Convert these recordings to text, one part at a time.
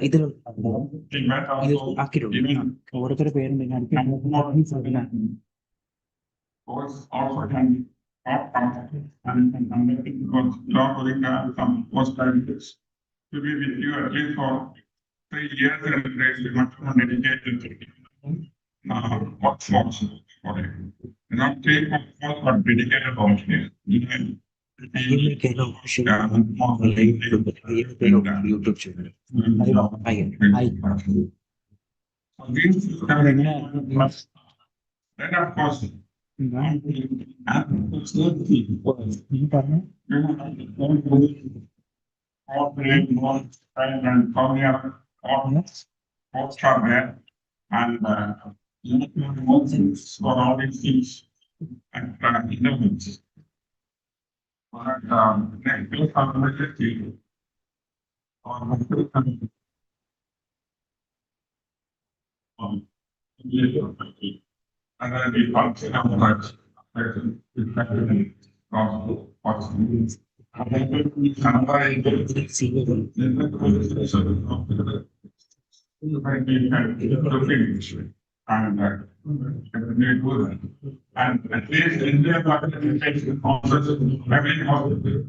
ഇതിൽ ഇത് ആക്കിയിട്ടുണ്ട്. ഓരോരുത്തരുടെ പേരുണ്ടെങ്കിൽ also can not come and because not only can some post graduates to be with you at least for 3 years and raise much more dedicated workforce for it. Not take workforce but dedicated also. YouTube channel So these then of course all brain, more time and cornea, all are there, and more things for all these things and elements. But next community and then the function of that and at least India every hospital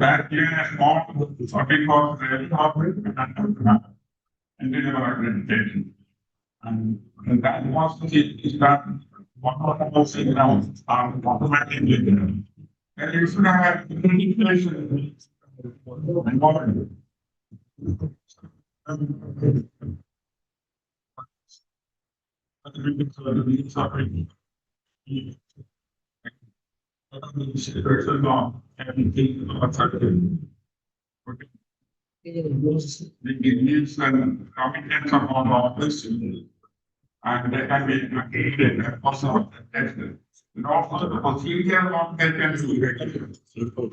back here is more what we call the hospital and accreditation. And that was the that one of the signals are automatically given. And you should have communication involved. The Indians and commitments of our office and they can be created and also tested. And also the procedure of they can do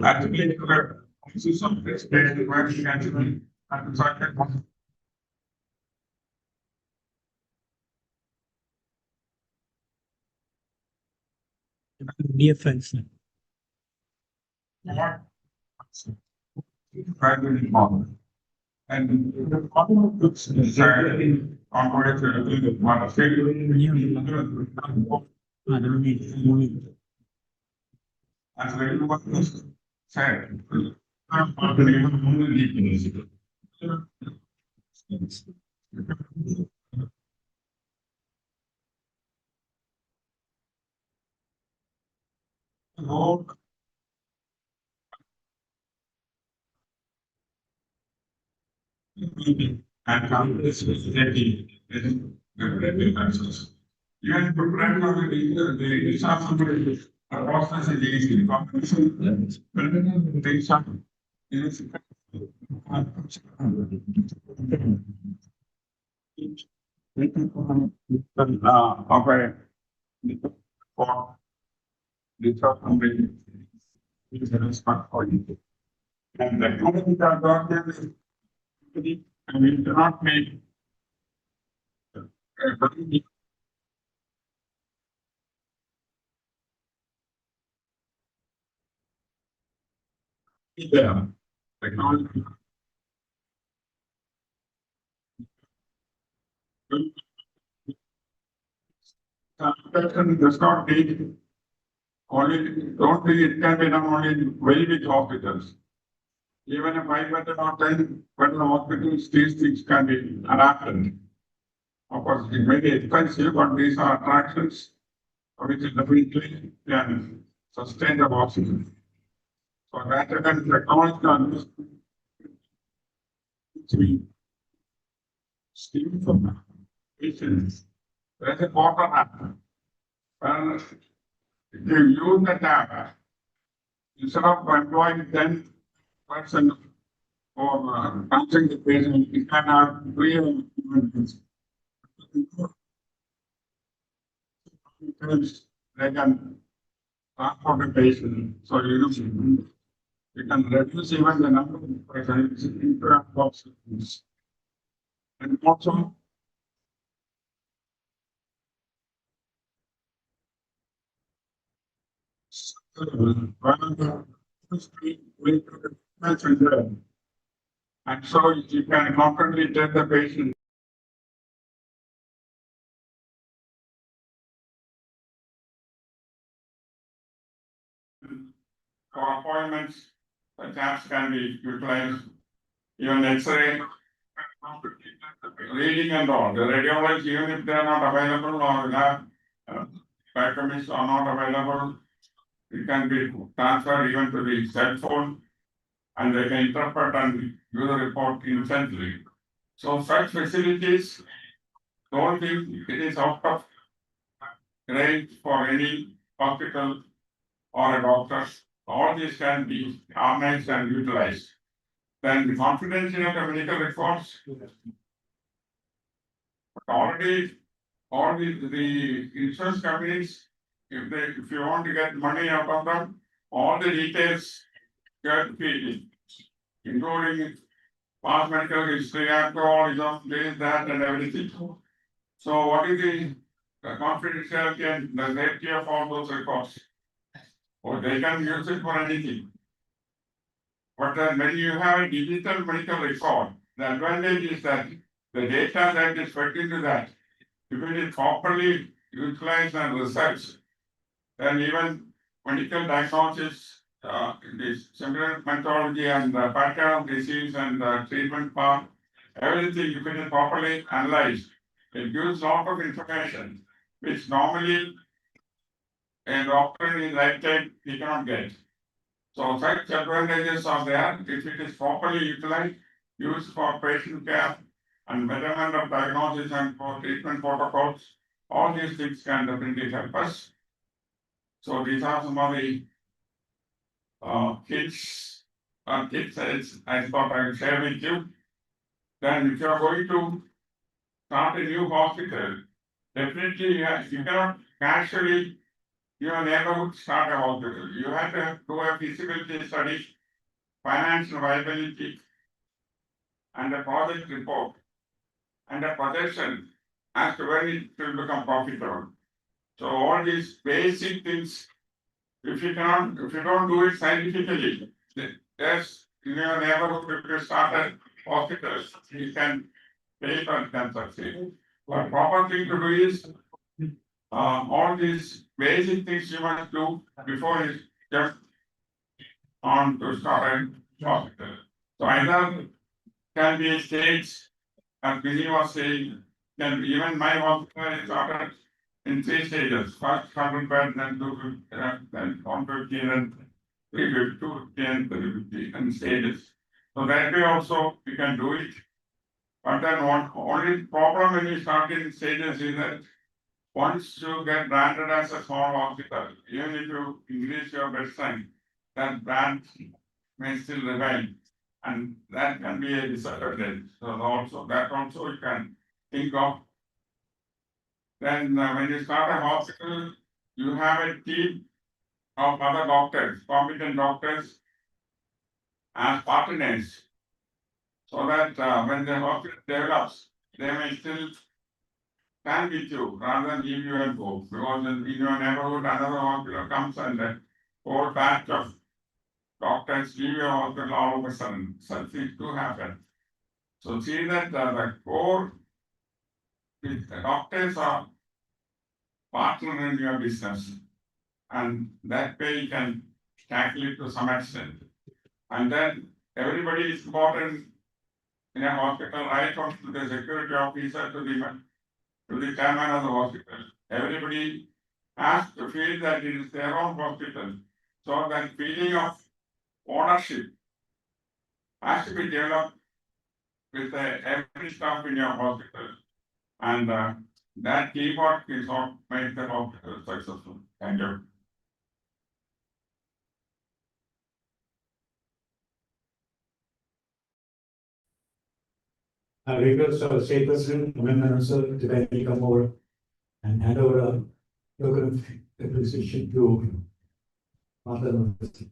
actually this is some special where you can and so I can DFX. primary model. And the problem looks decided on what it's doing with one state. As very what was said. And come this is ready. You have to prepare for the somebody a process is easy. Competition, things are okay. For the top company is a respect for you. And the company that got them and we cannot make yeah, technology. Construction does not need only, don't be, it can be done only in very big hospitals. Even a 500 or 10 hospitals, these things can be adapted. Of course, it may be expensive, but these are attractions which is definitely can sustain the oxygen. So that again, technology can be steam from patients. There's a water happen. Well, if you use the tap, instead of employing 10% for touching the patient, you can have 3 minutes. They can transport the patient, so you can reduce even the number of patients into boxes. And also, one of the first mentioned And so you can constantly tell the patient. For appointments, the tabs can be utilized, even X-ray, reading and all. The radiologists, even if they are not available or lab biochemists are not available, it can be transferred even to the cell phone and they can interpret and do the report instantly. So such facilities, don't think it is out of range for any hospital or a doctor. All these can be organized and utilized. Then the confidentiality of the medical records. Already, all the insurance companies, if you want to get money out of them, all the details get filled, including past medical history, alcoholism, this, that, and everything. So what is the confidentiality and the safety of all those records? Or they can use it for anything. But when you have a digital medical record, the advantage is that the data that is fed into that, if it is properly utilized and researched, then even medical diagnosis, this symptomatology and pattern of disease and treatment part, everything, if it is properly analyzed, it gives a lot of information, which normally a doctor in lifetime he cannot get. So such advantages are there if it is properly utilized, used for patient care and betterment of diagnosis and for treatment protocols. All these things can definitely help us. So these are some of the tips I thought I would share with you. Then if you are going to start a new hospital, definitely you cannot casually your neighborhood start a hospital. You have to do a feasibility study, financial viability, and a project report, and a projection as to when it will become profitable. So all these basic things, if you don't do it scientifically, there's in your neighborhood, if you start a hospital, you can pay for it and succeed. But proper thing to do is all these basic things you must do before you just on to start a hospital. So either can be a stage, as Vinny was saying, then even my hospital is started in 3 stages. First 100 bed, then 250, then 150, and 350, 250, and 350, and stages. So that way also you can do it. But then only problem when you start in stages is that once you get branded as a small hospital, even if you increase your bed strength, that brand may still remain. And that can be a disadvantage. So also that also you can think of. Then when you start a hospital, you have a team of other doctors, competent doctors as partners. So that when the hospital develops, they may still stand with you rather than leave you and go. Because in your neighborhood, another hospital comes and a whole batch of doctors leave your hospital all of a sudden. Such things do happen. So see that the core the doctors are partner in your business, and that way you can tackle it to some extent. And then everybody is important in a hospital, right from the security officer to the chairman of the hospital. Everybody has to feel that it is their own hospital. So that feeling of ownership has to be developed with every staff in your hospital. And that teamwork is what makes the hospital successful. Thank you. I request our state president, Amendment Sir, to kindly come over and hand over a token of appreciation to Martha University.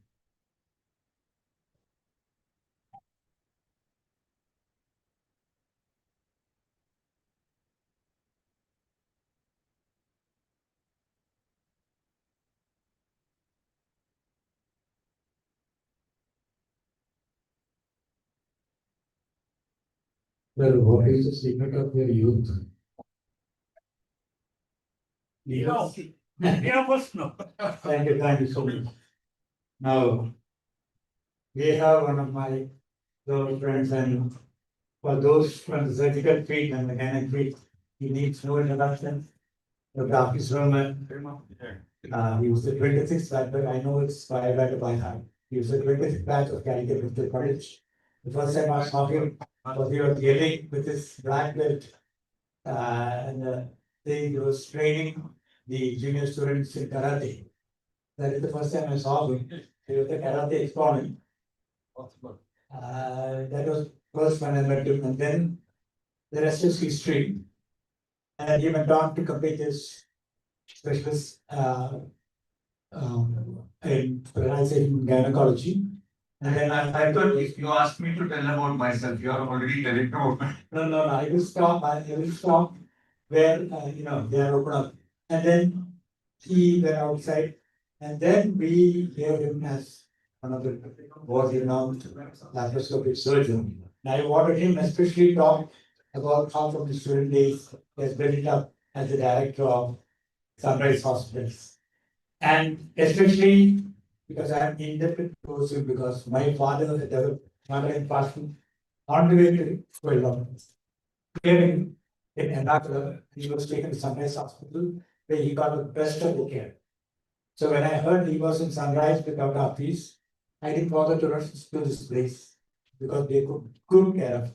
Well, what is the secret of your youth? Yes. Thank you so much. Now, we have one of my close friends, and for those from the surgical field and mechanic field, he needs no introduction. Dr. Hafiz Rahman, he was the 26th batch, but I know it's by heart. He was the 26th batch of Calicut Medical College. The first time I saw him was he was yelling with his black belt, he was training the junior students in karate. That is the first time I saw him. He was the karate exponent. That was first when I met him, and then the rest is history. And he went on to complete his specialist in fertilization gynecology. And then I thought if you asked me to tell about myself, you are already telling about me. no, I will stop. Where they are open up. And then he went outside, and then we gave him as one of the world renowned laparoscopic surgeon. And I wanted him especially talk about how from the student days he has built it up as the director of Sunrise Hospitals. And especially because I am indebted to him because my father had developed Himalayan fashion on the way to in Ernakulam. He was taken to Sunrise Hospital where he got the best of the care. So when I heard he was in Sunrise with Dr. Hafiz, I didn't bother to rush to this place because they took good care of him.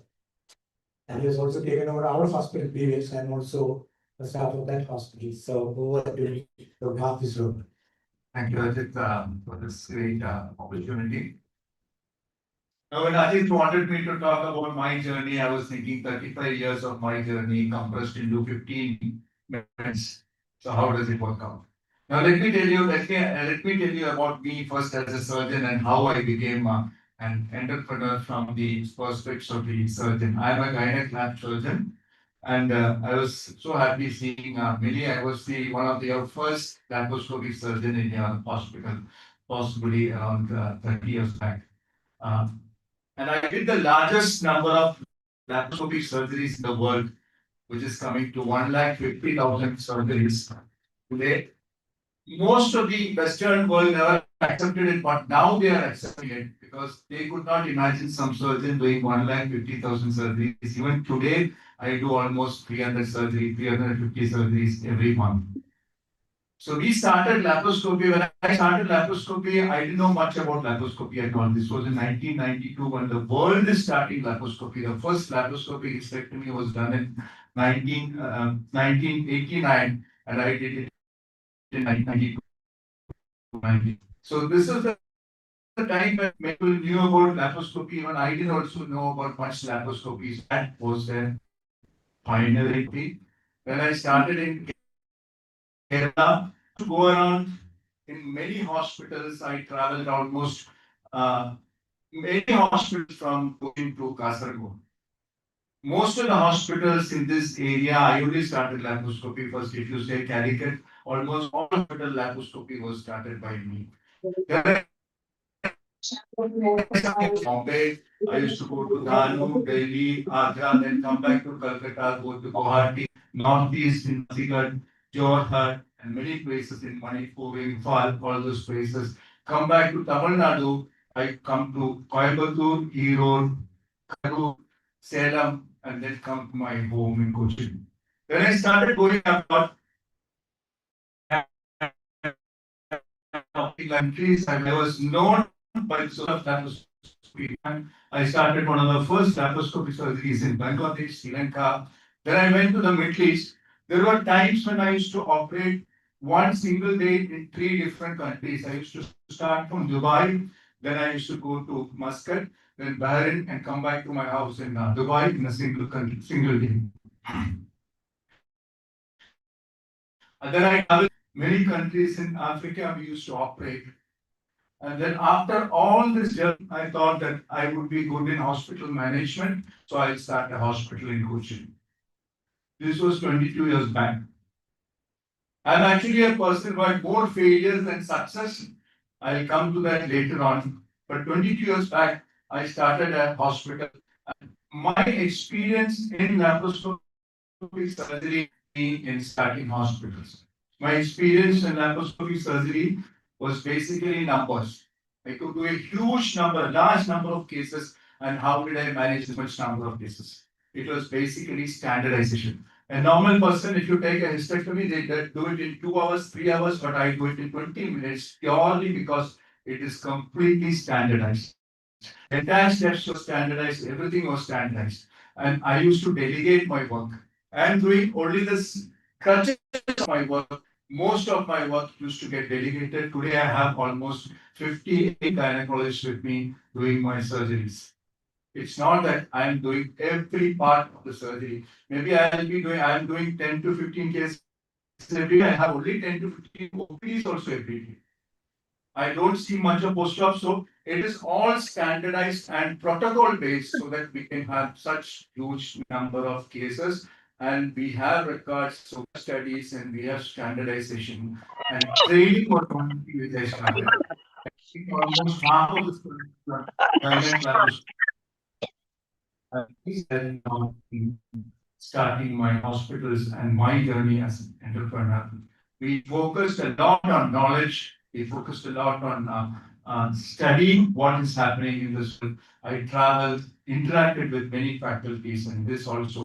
And he has also taken over our hospital previous and also the staff of that hospital. So over to Dr. Hafiz Road. Thank you, Ajit, for this great opportunity. Now, when Ajit wanted me to talk about my journey, I was thinking 35 years of my journey compressed into 15 minutes. So how does it work out? Now, let me tell you about me first as a surgeon and how I became an entrepreneur from the perspective of the surgeon. I am a gynec lab surgeon. And I was so happy seeing Millie. I was one of the first laparoscopic surgeon in your hospital, possibly around 30 years back. And I did the largest number of laparoscopic surgeries in the world, which is coming to 150,000 surgeries today. Most of the Western world never accepted it, but now they are accepting it because they could not imagine some surgeon doing 150,000 surgeries. Even today, I do almost 300 surgeries, 350 surgeries every month. So we started laparoscopy. When I started laparoscopy, I didn't know much about laparoscopy at all. This was in 1992 when the world is starting laparoscopy. The first laparoscopic hysterectomy was done in 1989, and I did it in 1992. So this is the time when people knew about laparoscopy. Even I didn't also know about much laparoscopy. That was there. Finally, when I started in Kerala, to go around in many hospitals, I traveled almost many hospitals from Cochin to Kasaragod. Most of the hospitals in this area, I only started laparoscopy first. If you say Calicut, almost all hospital laparoscopy was started by me. Bombay, I used to go to Danu, Delhi, Agra, then come back to Calcutta, go to Guwahati, Northeast in Sigat, Jorhat, and many places in Manipur, Imphal, all those places. Come back to Tamil Nadu, I come to Coimbatore, Erode, Karur, Salem, and then come to my home in Cochin. When I started going about countries, I was known by sort of laparoscopy. I started one of the first laparoscopic surgeries in Bangladesh, Sri Lanka. Then I went to the Middle East. There were times when I used to operate one single day in 3 different countries. I used to start from Dubai, then I used to go to Muscat, then Bahrain, and come back to my house in Dubai in a single day. And then I traveled many countries in Africa we used to operate. And then after all this journey, I thought that I would be good in hospital management, so I started a hospital in Cochin. This was 22 years back. I'm actually a person who had more failures than success. I'll come to that later on. But 22 years back, I started a hospital. my experience in laparoscopic surgery in starting hospitals. My experience in laparoscopic surgery was basically numbers. I could do a large number of cases, and how did I manage this much number of cases? It was basically standardization. A normal person, if you take a hysterectomy, they do it in 2 hours, 3 hours, but I do it in 20 minutes purely because it is completely standardized. Entire steps were standardized, everything was standardized. And I used to delegate my work. I am doing only this crutches of my work. Most of my work used to get delegated. Today I have almost 58 gynecologists with me doing my surgeries. It's not that I am doing every part of the surgery. Maybe I am doing 10 to 15 cases every day. I have only 10 to 15 OPs also every day. I don't see much of post-op, so it is all standardized and protocol based so that we can have such huge number of cases and we have records, so studies and we have standardization and training for community which I started. I think almost half of the students are guidance labs. And now in starting my hospitals and my journey as an entrepreneur. We focused a lot on knowledge. We focused a lot on studying what is happening in this field. I traveled, interacted with many faculties, and this also.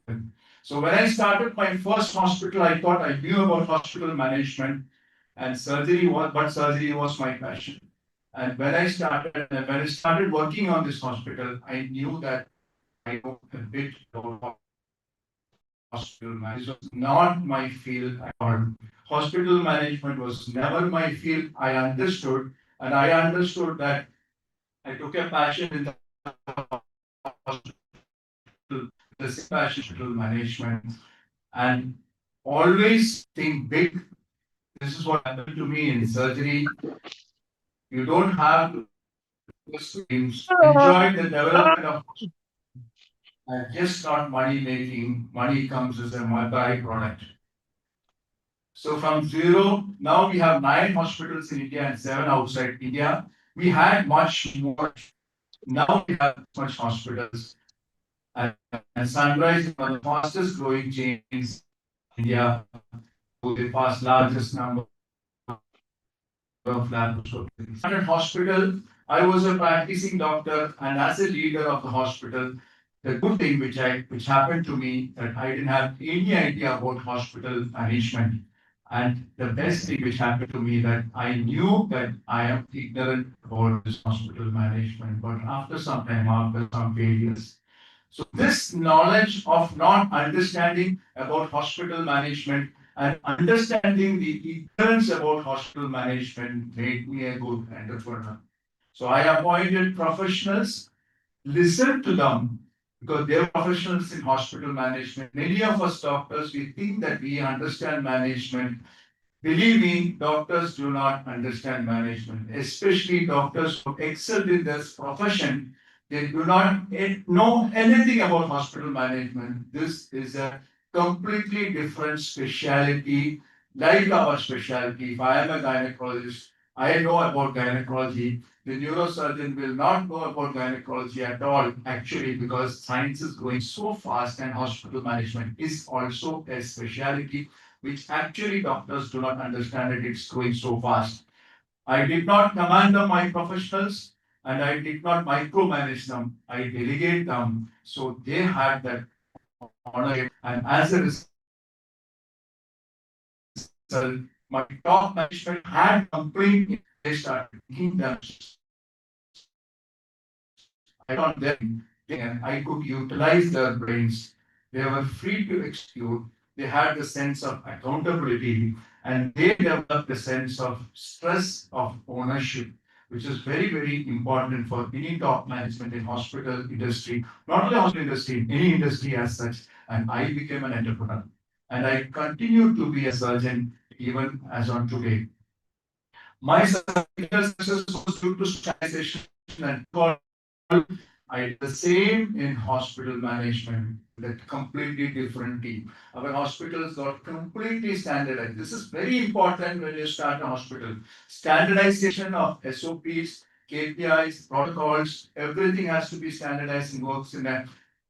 So when I started my first hospital, I thought I knew about hospital management and surgery was my passion. And when I started working on this hospital, I knew that I know a bit about hospital management was not my field at all. Hospital management was never my field. I understood, and I understood that I took a passion in the hospital, the hospital management, and always think big. This is what happened to me in surgery. You don't have to enjoy the development of and just not money making. Money comes as a byproduct. So from zero, now we have 9 hospitals in India and 7 outside India. We had much more. Now we have much hospitals. And, Sunrise is one of the fastest growing chains in India with the fast largest number of laparoscopies. At hospital, I was a practicing doctor, and as a leader of the hospital, the good thing which happened to me that I didn't have any idea about hospital management. And the best thing which happened to me that I knew that I am ignorant about this hospital management, but after some time, after some failures. So this knowledge of not understanding about hospital management and understanding the ignorance about hospital management made me a good entrepreneur. So I appointed professionals, listen to them because they're professionals in hospital management. Many of us doctors, we think that we understand management. Believe me, doctors do not understand management, especially doctors who excel in this profession. They do not know anything about hospital management. This is a completely different specialty, like our specialty. If I am a gynecologist, I know about gynecology. The neurosurgeon will not know about gynecology at all, actually, because science is growing so fast and hospital management is also a specialty which actually doctors do not understand it. It's growing so fast. I did not command my professionals and I did not micromanage them. I delegate them. So they had that honor. And as a result, my top management had complained. They started thinking that I taught them and I could utilize their brains. They were free to execute. They had the sense of accountability and they developed a sense of stress of ownership, which is very, very important for any top management in hospital industry, not only hospital industry, any industry as such. And I became an entrepreneur. And I continue to be a surgeon even as on today. My success was due to standardization and I did the same in hospital management, that completely different team. Our hospitals got completely standardized. This is very important when you start a hospital. Standardization of SOPs, KPIs, protocols, everything has to be standardized and works in a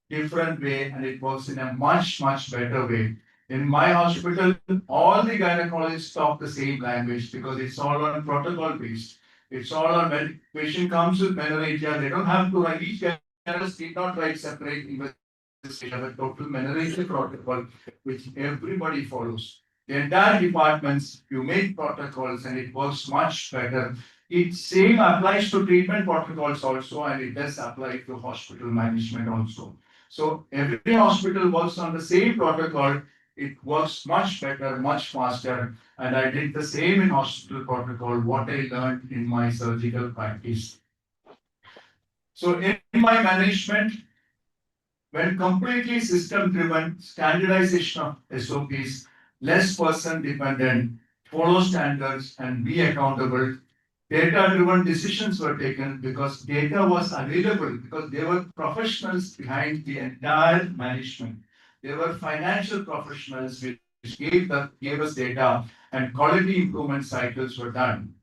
different way and it works in a much, much better way. In my hospital, all the gynecologists talk the same language because it's all on protocol based. It's all on when patient comes with menorrhagia, they don't have to write, each gynecologist did not write separate investigation, but total menorrhagia protocol, which everybody follows. The entire departments, you make protocols and it works much better. It same applies to treatment protocols also, and it does apply to hospital management also. So every hospital works on the same protocol. It works much better, much faster. And I did the same in hospital protocol, what I learned in my surgical practice. So in my management, when completely system driven, standardization of SOPs, less person dependent, follow standards and be accountable. Data driven decisions were taken because data was available, because there were professionals behind the entire management. There were financial professionals which gave us data, and quality improvement cycles were done.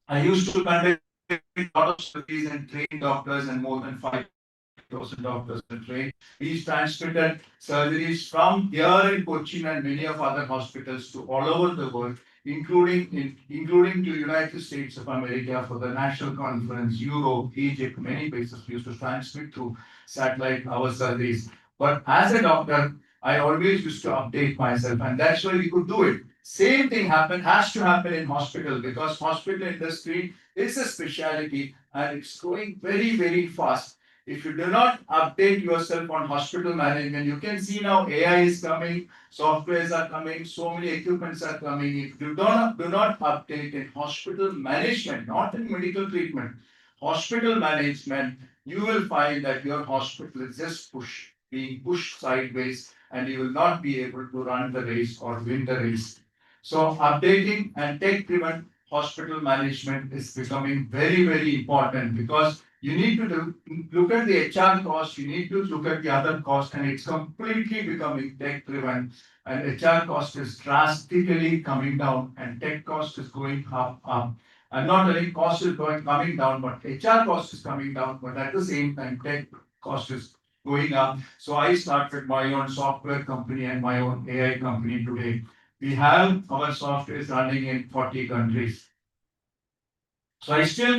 I used to conduct a lot of studies and train doctors, and more than 5,000 doctors were trained. We transmitted surgeries from here in Cochin and many of other hospitals to all over the world, including to United States of America for the national conference, Europe, Egypt, many places we used to transmit through satellite our surgeries. But as a doctor, I always used to update myself, and that's why we could do it. Same thing has to happen in hospital, because hospital industry is a specialty and it's growing very, very fast. If you do not update yourself on hospital management, you can see now AI is coming, softwares are coming, so many equipments are coming. If you do not update in hospital management, not in medical treatment, hospital management, you will find that your hospital is just being pushed sideways, and you will not be able to run the race or win the race. So updating and tech-driven hospital management is becoming very, very important, because you need to look at the HR cost, you need to look at the other cost, and it's completely becoming tech-driven. And HR cost is drastically coming down, and tech cost is going up. And not only cost is coming down, but HR cost is coming down, but at the same time, tech cost is going up. So I started my own software company and my own AI company today. We have our software running in 40 countries. So I still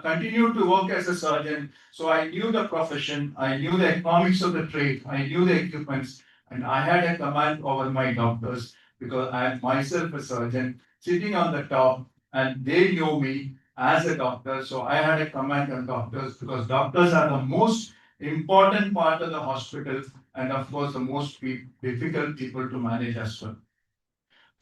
continued to work as a surgeon. So I knew the profession, I knew the economics of the trade, I knew the equipments, and I had a command over my doctors, because I am myself a surgeon sitting on the top, and they knew me as a doctor. So I had a command on doctors, because doctors are the most important part of the hospital, and of course the most difficult people to manage as well.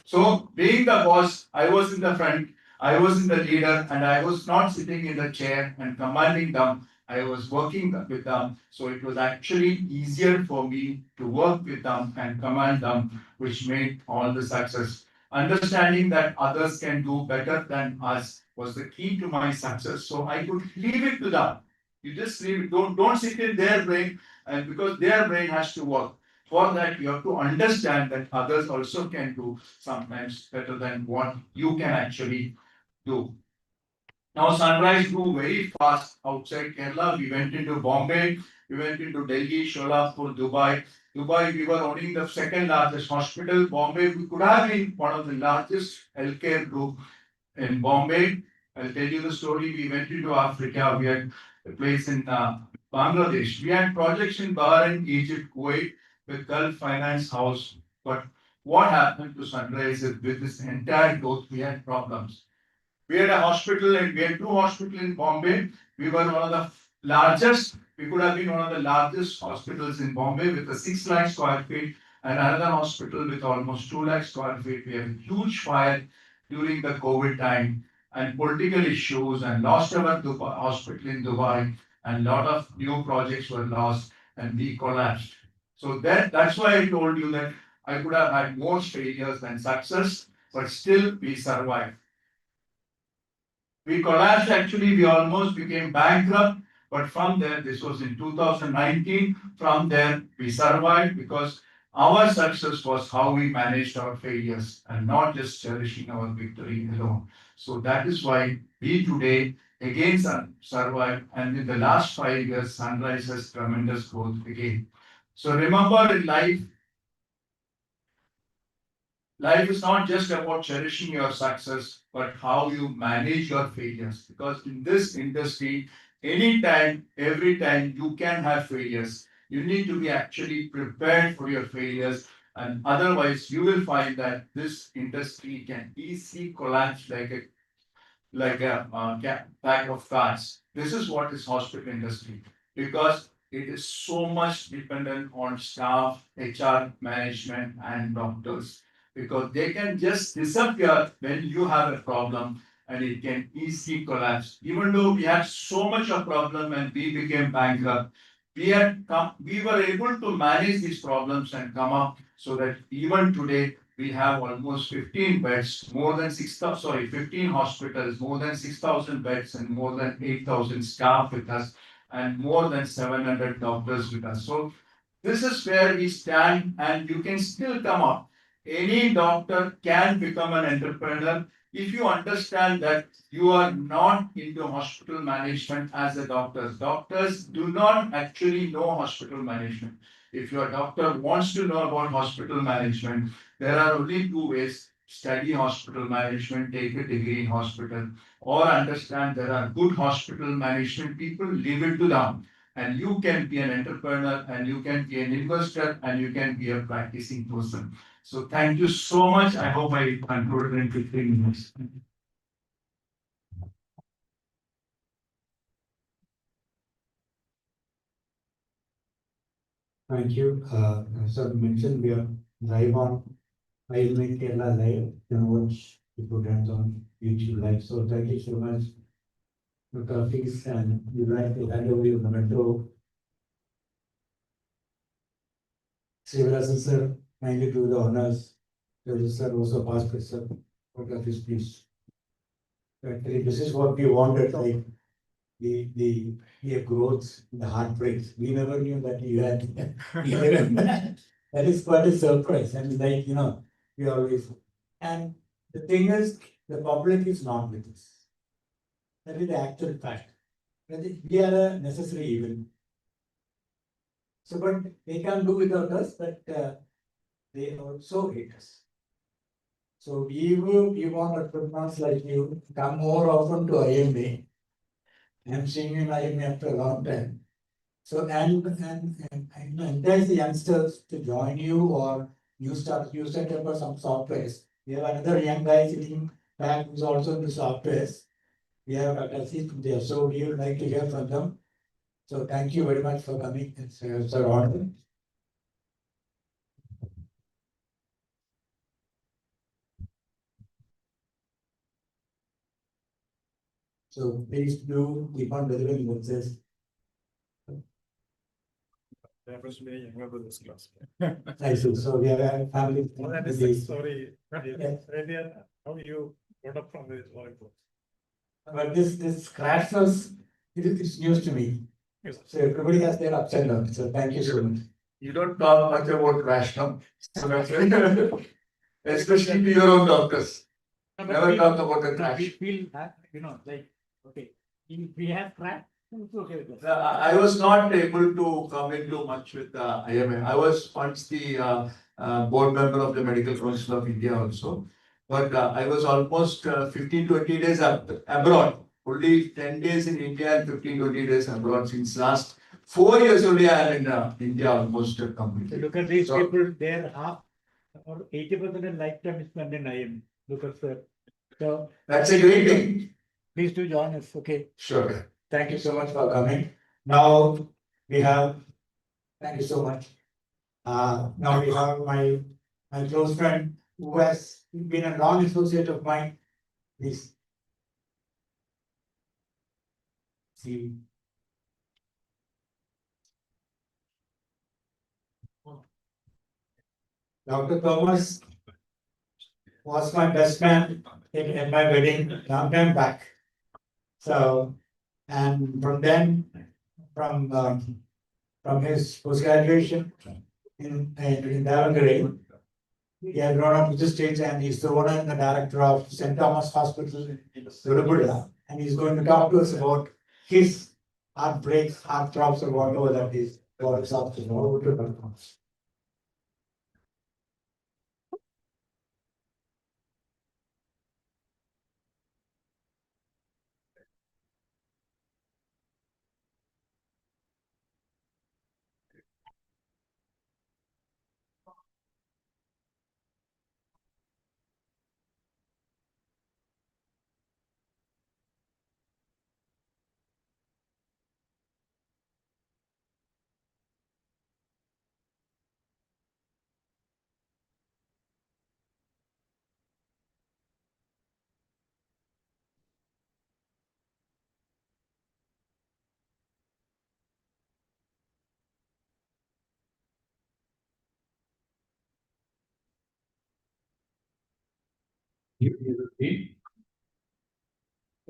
So being the boss, I was in the front, I was in the leader, and I was not sitting in the chair and commanding them. I was working with them. So it was actually easier for me to work with them and command them, which made all the success. Understanding that others can do better than us was the key to my success. So I could leave it to them. You just leave it. Don't sit in their brain, and because their brain has to work. For that, you have to understand that others also can do sometimes better than what you can actually do. Now, Sunrise grew very fast outside Kerala. We went into Bombay, we went into Delhi, Sholapur, Dubai. Dubai, we were owning the second largest hospital. Bombay, we could have been one of the largest healthcare group in Bombay. I'll tell you the story. We went into Africa. We had a place in Bangladesh. We had projects in Bahrain, Egypt, Kuwait with Gulf Finance House. But what happened to Sunrise is, with this entire growth, we had problems. We had a hospital, and we had two hospitals in Bombay. We were one of the largest, we could have been one of the largest hospitals in Bombay with a 6 lakh square feet, and another hospital with almost 2 lakh square feet. We had a huge fire during the COVID time and political issues, and lost our hospital in Dubai, and a lot of new projects were lost, and we collapsed. So that's why I told you that I could have had more failures than success, but still we survived. We collapsed, actually, we almost became bankrupt, but from there, this was in 2019, from there we survived, because our success was how we managed our failures and not just cherishing our victory alone. So that is why we today again survived, and in the last 5 years, Sunrise has tremendous growth again. So remember in life is not just about cherishing your success, but how you manage your failures. Because in this industry, anytime, every time you can have failures. You need to be actually prepared for your failures. And otherwise, you will find that this industry can easily collapse like a pack of cards. This is what is hospital industry because it is so much dependent on staff, HR, management, and doctors because they can just disappear when you have a problem and it can easily collapse. Even though we had so much of problem and we became bankrupt, we were able to manage these problems and come up so that even today we have almost 15 beds, more than 15 hospitals, more than 6,000 beds and more than 8,000 staff with us and more than 700 doctors with us. So this is where we stand and you can still come up. Any doctor can become an entrepreneur if you understand that you are not into hospital management as a doctor. Doctors do not actually know hospital management. If your doctor wants to know about hospital management, there are only two ways: study hospital management, take a degree in hospital, or understand there are good hospital management people, leave it to them. And you can be an entrepreneur, and you can be an investor, and you can be a practicing person. So thank you so much. I hope I concluded in 15 minutes. Thank you. As I mentioned, we are live on IMA Kerala Live. You can watch the programs on YouTube Live. So thank you so much, Dr. Hafiz, and we'd like to hand over your memento. Srivarasan sir, kindly do the honors. Judge sir, also past sir. Dr. Hafiz, please. Actually, this is what we wanted, like the growth, the heartbreaks. We never knew that you had. That is quite a surprise. And like, we always, and the thing is, the public is not with us. That is the actual fact. We are a necessary evil. So, but they can do without us, but they also hate us. So we want entrepreneurs like you come more often to IMA. I'm seeing you in IMA after a long time. So and entice the youngsters to join you, or you set up some softwares. We have another young guy sitting back who's also into softwares. We have Dr. Asif there, so we would like to hear from them. So thank you very much for coming. It's an honor. So please do keep on delivering messages. Happens to be a younger brother's class. I see. So we have a family. Sorry, earlier, how you got up from this volleyball? But this crash was, it's news to me. Yes. So everybody has their ups and downs. So thank you so much. You don't talk much about crash, no? Especially to your own doctors. Never talk about the crash. We feel that, like, okay, if we have crash, it's okay with us. I was not able to come into much with IMA. I was once the board member of the Medical Council of India also. But I was almost 15-20 days abroad. Only 10 days in India and 15-20 days abroad since last 4 years only I am in India almost completely. Look at these people, their half or 80% of lifetime is spent in IM. Look at sir. So That's a great thing. please do join us. Okay. Sure. Thank you so much for coming. Now we have, thank you so much. Now we have my close friend who has been a long associate of mine. Please. See. Dr. Thomas was my best man in my wedding long time back. So, and from then, from his post graduation in Davangere, he had grown up to this stage, and he's the owner and the director of St. Thomas Hospital in Tirupura. and he's going to talk to us about his heartbreaks, heart throbs, or whatever that is. What's up to know to know.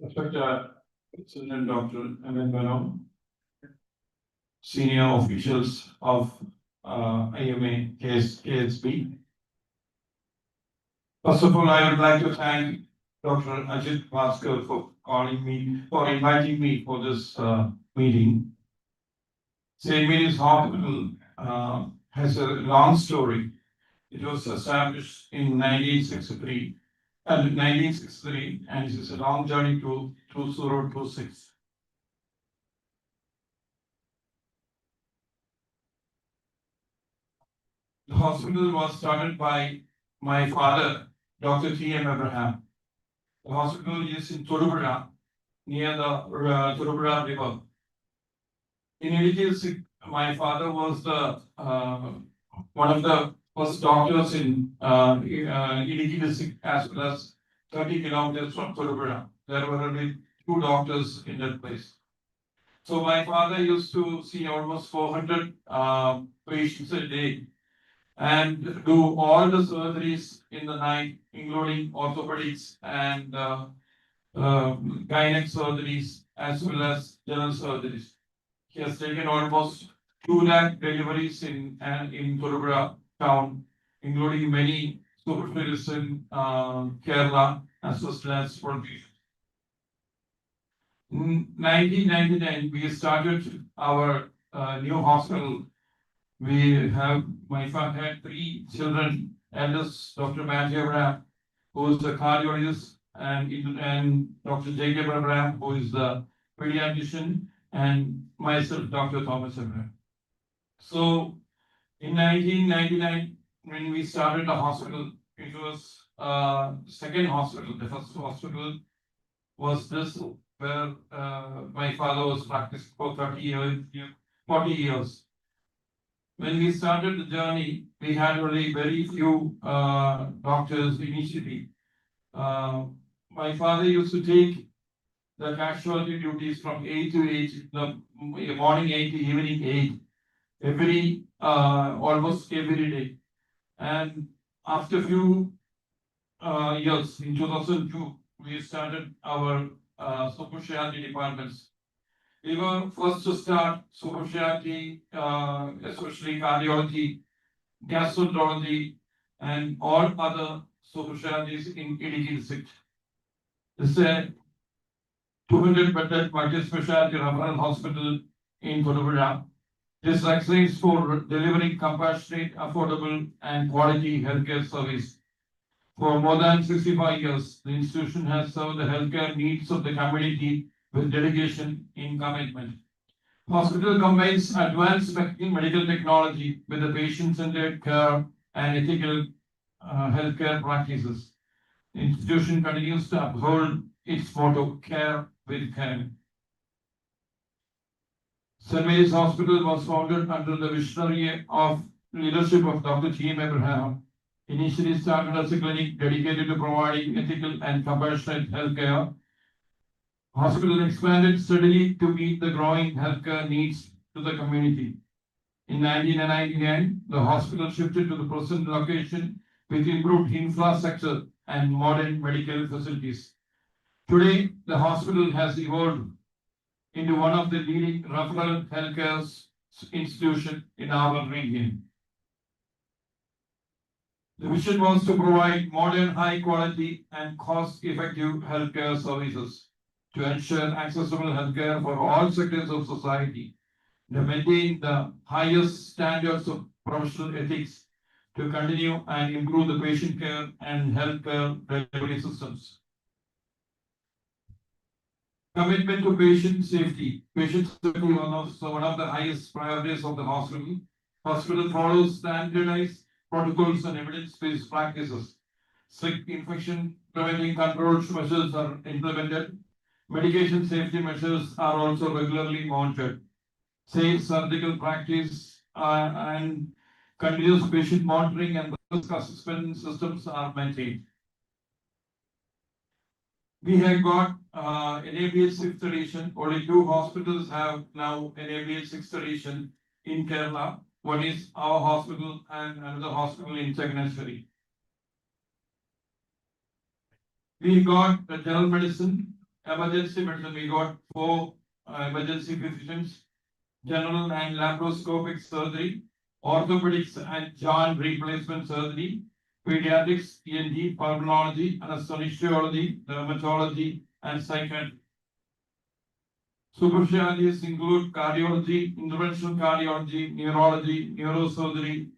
Respected President Dr. M.N. Banom, senior officials of IMA KSB. First of all, I would like to thank Dr. Ajit Bhaskar for inviting me for this meeting. St. Mary's Hospital has a long story. It was established in 1963, and it is a long journey to 2026. The hospital was started by my father, Dr. T.M. Abraham. The hospital is in Tirupura, near the Tirupura River. In Idiki, my father was the one of the first doctors in Idiki district, as well as 30 kilometers from Tirupura. There were only 2 doctors in that place. So my father used to see almost 400 patients a day and do all the surgeries in the night, including orthopedics and gynec surgeries, as well as general surgeries. He has taken almost 2 lakh deliveries in Tirupura town, including many super specialists in Kerala as well as for patients. In 1999, we started our new hospital. My father had 3 children, eldest Dr. Matthew Abraham, who is a cardiologist, and Dr. Jacob Abraham, who is the pediatrician, and myself, Dr. Thomas Abraham. So in 1999, when we started the hospital, it was second hospital. The first hospital was this, where my father was practicing for 40 years. When we started the journey, we had only very few doctors initially. My father used to take the casualty duties from 8 to 8, the morning 8 to evening 8, almost every day. And after few years, in 2002, we started our super specialty departments. We were first to start super specialty, especially cardiology, gastroenterology, and all other super specialties in Idiki district. This is a 200-bedded multi-specialty referral hospital in Tirupura. This excels for delivering compassionate, affordable, and quality healthcare service. For more than 65 years, the institution has served the healthcare needs of the community with dedication and commitment. Hospital combines advanced medical technology with the patient-centered care and ethical healthcare practices. The institution continues to uphold its motto, care with care. St. Mary's Hospital was founded under the visionary of leadership of Dr. T.M. Abraham. Initially started as a clinic dedicated to providing ethical and compassionate healthcare. Hospital expanded steadily to meet the growing healthcare needs to the community. In 1999, the hospital shifted to the present location with improved infrastructure and modern medical facilities. Today, the hospital has evolved into one of the leading referral healthcare institutions in our region. The vision was to provide modern, high quality, and cost-effective healthcare services to ensure accessible healthcare for all sectors of society, to maintain the highest standards of professional ethics, to continue and improve the patient care and healthcare delivery systems. Commitment to patient safety. Patient safety is one of the highest priorities of the hospital. Hospital follows standardized protocols and evidence-based practices. Strict infection preventing control measures are implemented. Medication safety measures are also regularly monitored. Safe surgical practice and continuous patient monitoring and risk assessment systems are maintained. We have got NABH 6th edition. Only 2 hospitals have now NABH 6th edition in Kerala. One is our hospital and another hospital in Chaganashwari. We got the general medicine, emergency medicine. We got 4 emergency physicians, general and laparoscopic surgery, orthopedics and joint replacement surgery, pediatrics, ENT, pulmonology, anesthesiology, dermatology, and psychiatry. Super-specialties include cardiology, interventional cardiology, neurology, neurosurgery,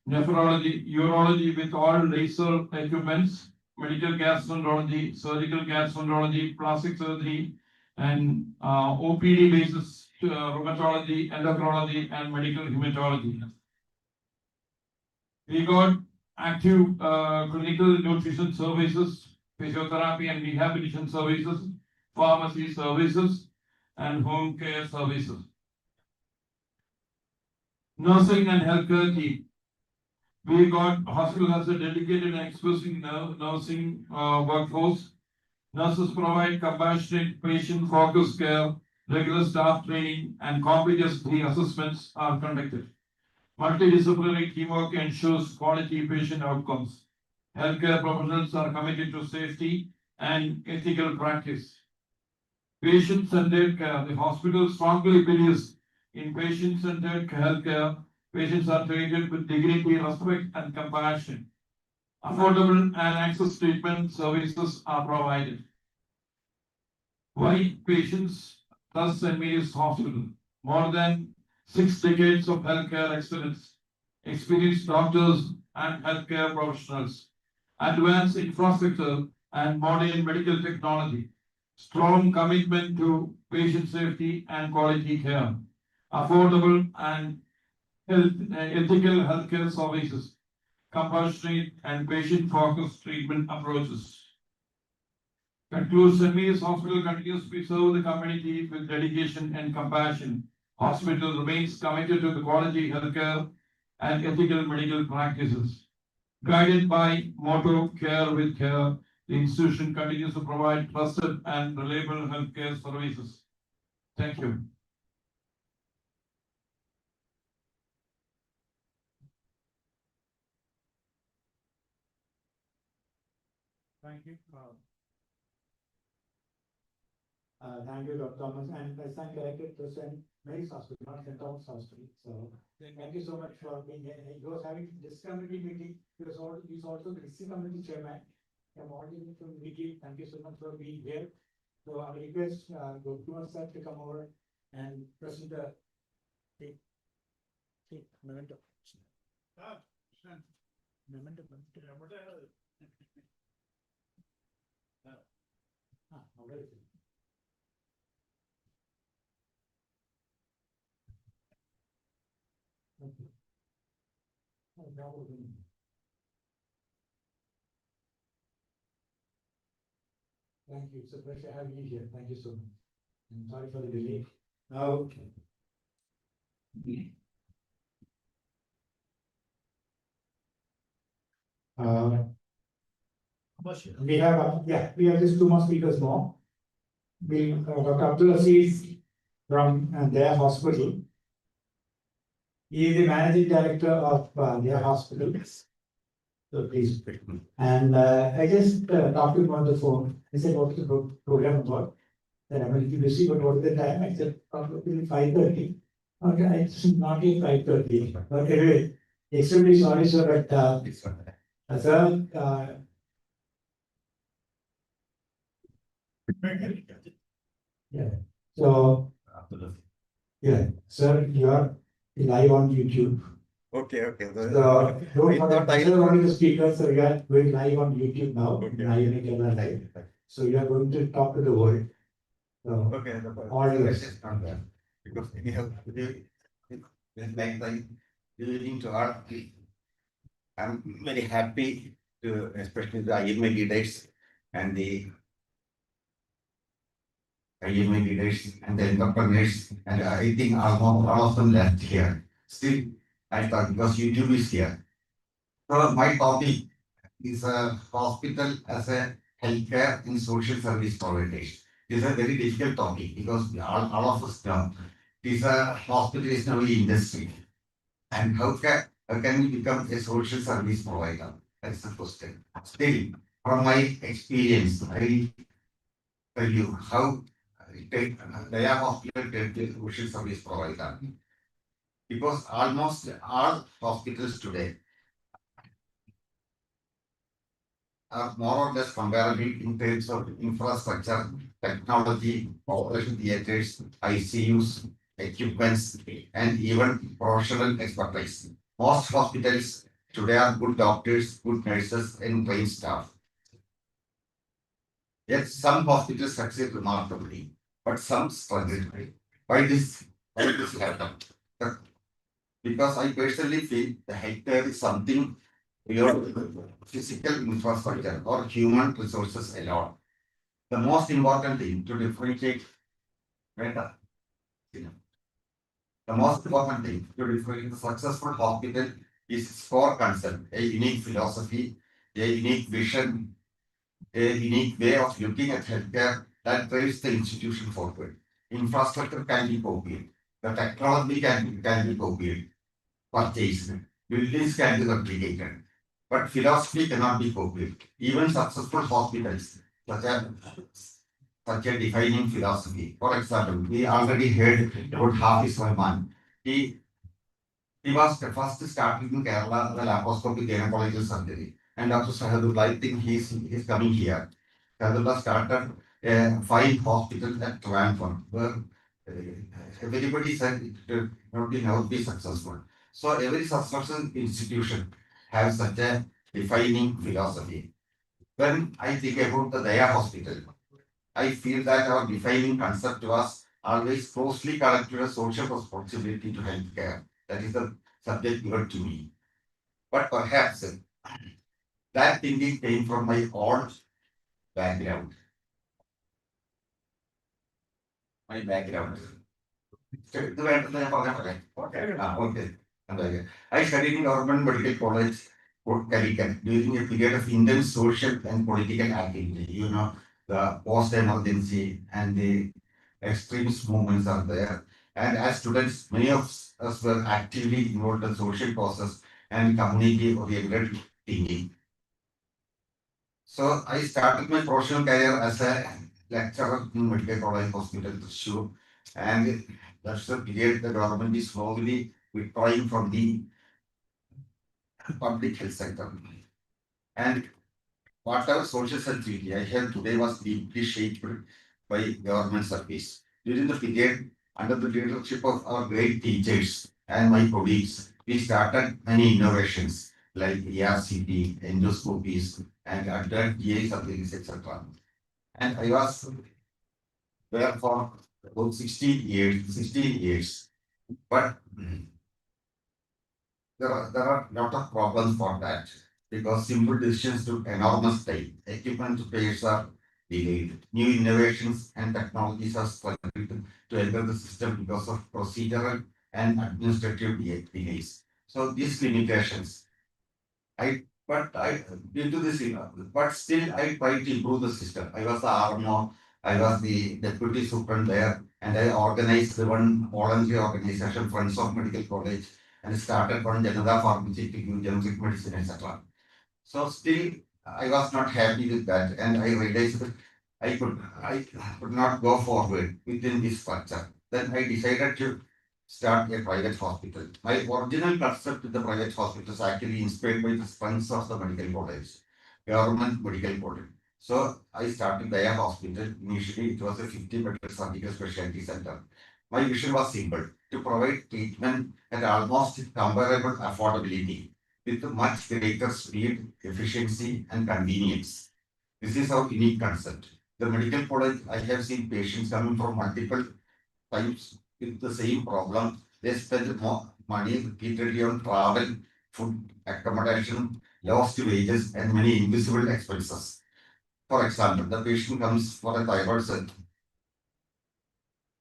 nephrology, urology with all laser equipments, medical gastroenterology, surgical gastroenterology, plastic surgery, and OPD basis rheumatology, endocrinology, and medical hematology. We got active clinical nutrition services, physiotherapy and rehabilitation services, pharmacy services, and home care services. Nursing and healthcare team. We got hospital has a dedicated and experienced nursing workforce. Nurses provide compassionate, patient-focused care. Regular staff training and competency assessments are conducted. Multidisciplinary teamwork ensures quality patient outcomes. Healthcare professionals are committed to safety and ethical practice. Patient-centered care. The hospital strongly believes in patient-centered healthcare. Patients are treated with dignity, respect, and compassion. Affordable and access treatment services are provided. Why patients trust St. Mary's Hospital? More than 6 decades of healthcare excellence, experienced doctors and healthcare professionals, advanced infrastructure and modern medical technology, strong commitment to patient safety and quality care, affordable and ethical healthcare services, compassionate and patient-focused treatment approaches. Concludes, St. Mary's Hospital continues to serve the community with dedication and compassion. Hospital remains committed to the quality healthcare and ethical medical practices. Guided by motto "Care with Care," the institution continues to provide trusted and reliable healthcare services. Thank you. Thank you. Thank you, Dr. Thomas, and I stand corrected to St. Mary's Hospital, not St. Thomas Hospital. So thank you so much for being here. He was having this committee meeting. He's also the district committee chairman. I'm already from meeting. Thank you so much for being here. So I request Dr. Thomas sir to come over and present the Memento. Memento. Thank you. It's a pleasure having you here. Thank you so much. I'm sorry for the delay. Now, we have just 2 more speakers more. Dr. Abdul Aziz from their hospital. He is the managing director of their hospital. So please. And I just talked to him on the phone. I said, what is the program about? Then I'm a little busy, but what is the time? I said, probably 5:30. Okay, it's not yet 5:30. But anyway, extremely sorry, sir, but sir, So, yeah, sir, you're live on YouTube. Okay, okay. So, don't I forget, thought I- these are only the speakers, so you are going live on YouTube now, Okay. Ionic Camera Live. So you are going to talk to the world. So, Okay, All yours. is not there. Because anyhow, when like leading to art, I'm very happy to, especially the IMA leaders and the IMA leaders and the entrepreneurs, and I think almost all of them left here. Still, I thought because YouTube is here. So my topic is a hospital as a healthcare and social service provider. It's a very difficult topic because all of us know it is a hospital is now industry. And how can we become a social service provider? That's the question. Still, from my experience, I tell you how Daya Hospital take the social service provider. Because almost all hospitals today are more or less comparable in terms of infrastructure, technology, operation theaters, ICUs, equipments, and even professional expertise. Most hospitals today are good doctors, good nurses, and trained staff. Yet some hospitals succeed remarkably, but some struggle. Why this happen? Because I personally feel the healthcare is something beyond physical infrastructure or human resources alone. The most important thing to differentiate better. The most important thing to differentiate the successful hospital is its core concept, a unique philosophy, a unique vision, a unique way of looking at healthcare that drives the institution forward. Infrastructure can be copied, the technology can be copied, purchased, buildings can be replicated, but philosophy cannot be copied. Even successful hospitals, such a defining philosophy. For example, we already heard about Hafiz Rahman. He was the first started in Kerala, the laparoscopic gynecological surgery. And Dr. Sahadullah, I think he's coming here. Sahadullah started a fine hospital at Trivandrum, where everybody said it would never be successful. So every successful institution has such a defining philosophy. When I think about the Daya Hospital, I feel that our defining concept was always closely connected to a social responsibility to healthcare. That is the subject given to me. But perhaps that thinking came from my own background. My background. ഇത് വേണ്ടത് ഞാൻ പറഞ്ഞ okay. I studied in Government Medical College, Calicut, during a period of intense social and political activity. You know, the post-emergency and the extremist movements are there. And as students, many of us were actively involved in social causes and community-oriented thinking. So I started my professional career as a lecturer in Medical College Hospital, Thrissur, and that's the period the government is slowly withdrawing from the public health sector. And whatever social sensitivity I had today was deeply shaped by government service. During the period, under the leadership of our great teachers and my colleagues, we started many innovations like ERCP, endoscopies, and advanced GI surgeries, etc. And I was there for about 16 years. But there are lot of problems for that because simple decisions took enormous time. Equipment repairs are delayed. New innovations and technologies are struggled to enter the system because of procedural and administrative delays. So these limitations, due to this, but still I tried to improve the system. I was the RMO, I was the deputy superintendent there, and I organized one voluntary organization, Friends of Medical College, and started one Janata Pharmacy to give generic medicine, etc. So still, I was not happy with that, and I realized that I could not go forward within this structure. Then I decided to start a private hospital. My original concept with the private hospital is actually inspired by the strengths of the medical college, government medical college. So I started Daya Hospital. Initially, it was a 50-bed surgical specialty center. My vision was simple: to provide treatment at almost comparable affordability with much greater speed, efficiency, and convenience. This is our unique concept. The medical college, I have seen patients coming from multiple times with the same problem. They spend more money repeatedly on travel, food, accommodation, lost wages, and many invisible expenses. For example, the patient comes for a thyroid surgery.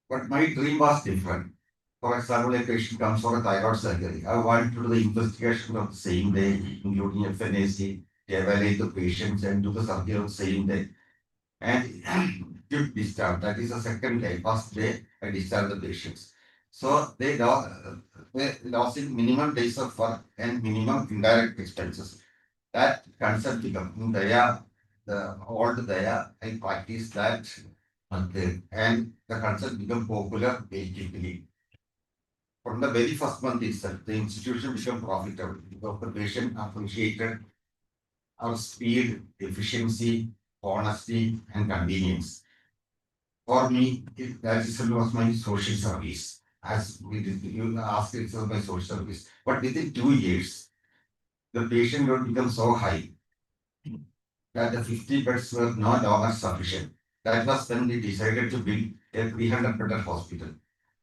But my dream was different. For example, a patient comes for a thyroid surgery. I want to do the investigation on the same day, including FNAC, evaluate the patients and do the surgery on the same day. And give discharge. That is the second day. First day, I discharge the patients. So they lost in minimum days of work and minimum indirect expenses. That concept become the old Daya, I practice that and the concept become popular very quickly. From the very first month itself, the institution became profitable because the patient appreciated our speed, efficiency, honesty, and convenience. For me, that itself was my social service. As we did, you asked, it was my social service. But within 2 years, the patient load became so high that the 50 beds were no longer sufficient. That was when we decided to build a 300-bed hospital.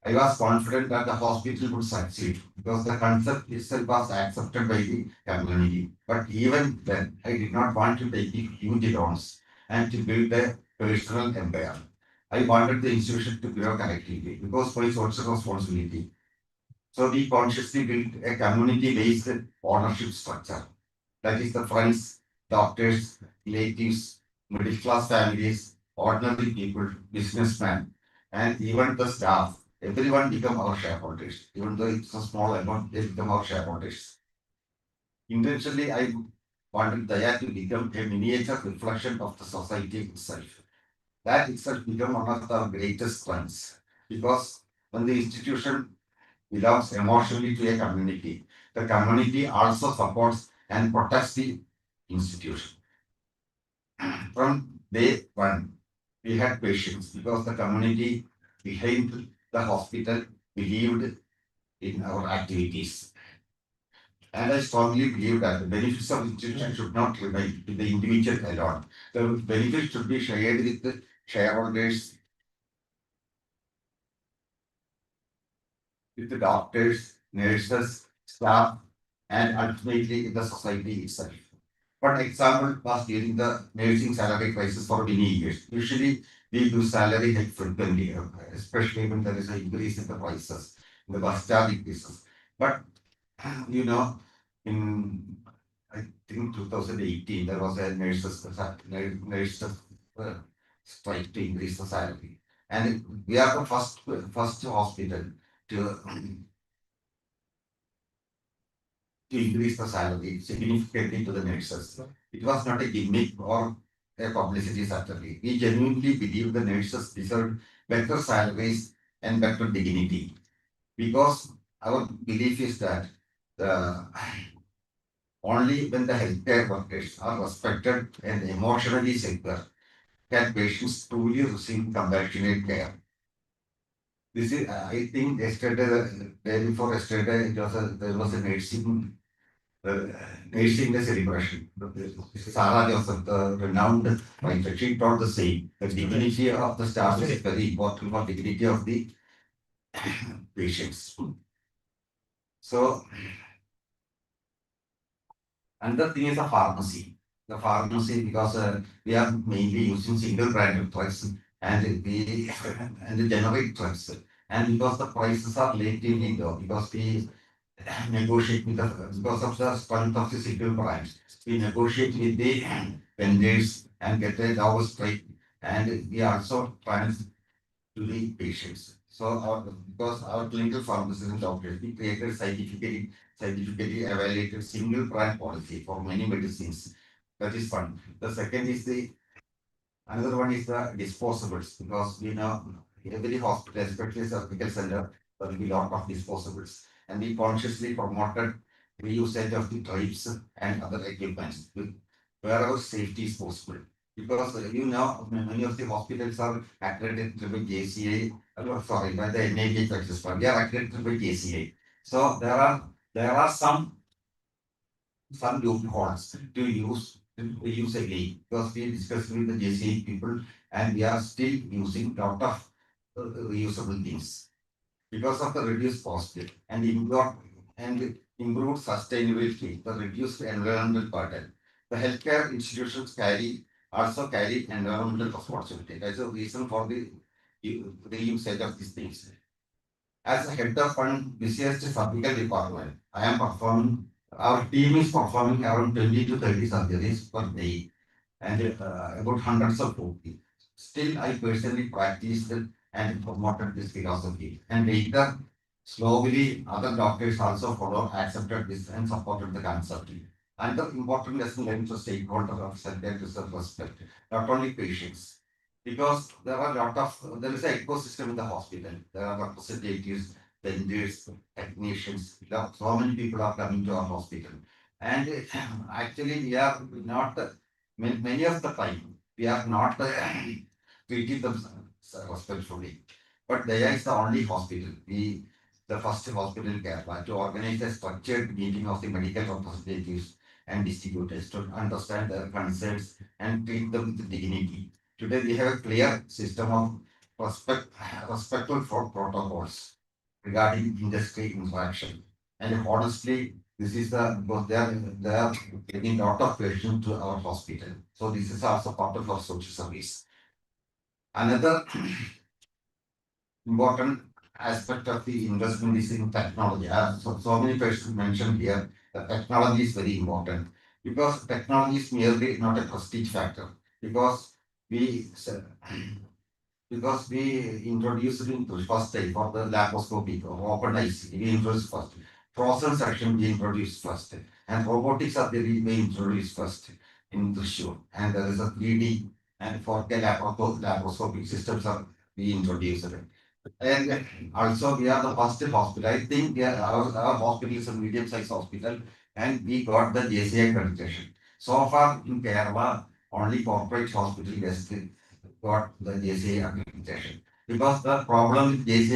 I was confident that the hospital would succeed because the concept itself was accepted by the community. But even then, I did not want to take huge loans and to build a personal empire. I wanted the institution to grow collectively because my social responsibility. So we consciously built a community-based ownership structure. That is the friends, doctors, relatives, middle class families, ordinary people, businessmen, and even the staff. Everyone become our shareholders. Even though it's a small amount, they become our shareholders. Intentionally, I wanted Daya to become a miniature reflection of the society itself. That itself became one of our greatest strengths because when the institution belongs emotionally to a community, the community also supports and protects the institution. From day one, we had patience because the community behind the hospital believed in our activities. And I strongly believe that the benefits of institution should not remain to the individual alone. The benefits should be shared with the shareholders, with the doctors, nurses, staff, and ultimately in the society itself. For example, was during the nursing salary crisis for many years. Usually, we do salary hike frequently, especially when there is an increase in the prices, the bus charge increases. But you know, in I think 2018, there was a nurses strike to increase the salary, and we are the first hospital to increase the salary significantly to the nurses. It was not a gimmick or a publicity strategy. We genuinely believe the nurses deserve better salaries and better dignity because our belief is that the only when the healthcare workers are respected and emotionally secure can patients truly receive compassionate care. This is, I think, yesterday, the day before yesterday, there was a nursing the celebration. Sarah Joseph, the renowned writer, she taught the same. The dignity of the staff is very important for dignity of the patients. So, another thing is the pharmacy. The pharmacy, because we are mainly using single brand drugs and the generic drugs, and because the prices are relatively low, because we negotiate with the because of the strength of the single brands. We negotiate with the vendors and get a lowest rate, and we also trans to the patients. So because our clinical pharmacists and doctors, we created scientifically evaluated single brand policy for many medicines. That is one. The second is another one is the disposables because we know every hospital, especially surgical center, there will be a lot of disposables. And we consciously promoted reusage of the drapes and other equipments wherever safety is possible. Because you know, many of the hospitals are accredited by JCA, sorry, by the NABH access. We are accredited by JCA. So there are some loopholes to use again, because we discussed with the JCA people and we are still using lot of reusable things because of the reduced cost and improved sustainability, the reduced environmental burden. The healthcare institutions also carry environmental responsibility. That's a reason for the usage of these things. As a head of one busiest surgical department, our team is performing around 20 to 30 surgeries per day and about hundreds of OP. Still, I personally practiced and promoted this philosophy. And later, slowly, other doctors also followed, accepted this, and supported the concept. Another important lesson learned to stakeholders of psychiatrists of respect, not only patients. Because there is an ecosystem in the hospital. There are representatives, vendors, technicians. So many people are coming to our hospital. And actually, we are not, many of the time, we are not treating them respectfully. But Daya is the only hospital, the first hospital in Kerala to organize a structured meeting of the medical representatives and distributors to understand their concerns and treat them with dignity. Today we have a clear system of respectful for protocols regarding industry interaction. And honestly, this is because they are getting a lot of patients to our hospital. So this is also part of our social service. Another important aspect of the investment is in technology. So many persons mentioned here that technology is very important because technology is merely not a prestige factor because we introduced it in the first time for the laparoscopy or open IC, we introduced first. Frozen section we introduced first, and robotics are we introduced first in the show. And there is a 3D and 4K laparoscopic systems are we introduced it. And also we are the first hospital. I think our hospital is a medium-sized hospital and we got the JCI accreditation. So far in Kerala, only corporate hospital has got the JCI accreditation. Because the problem with the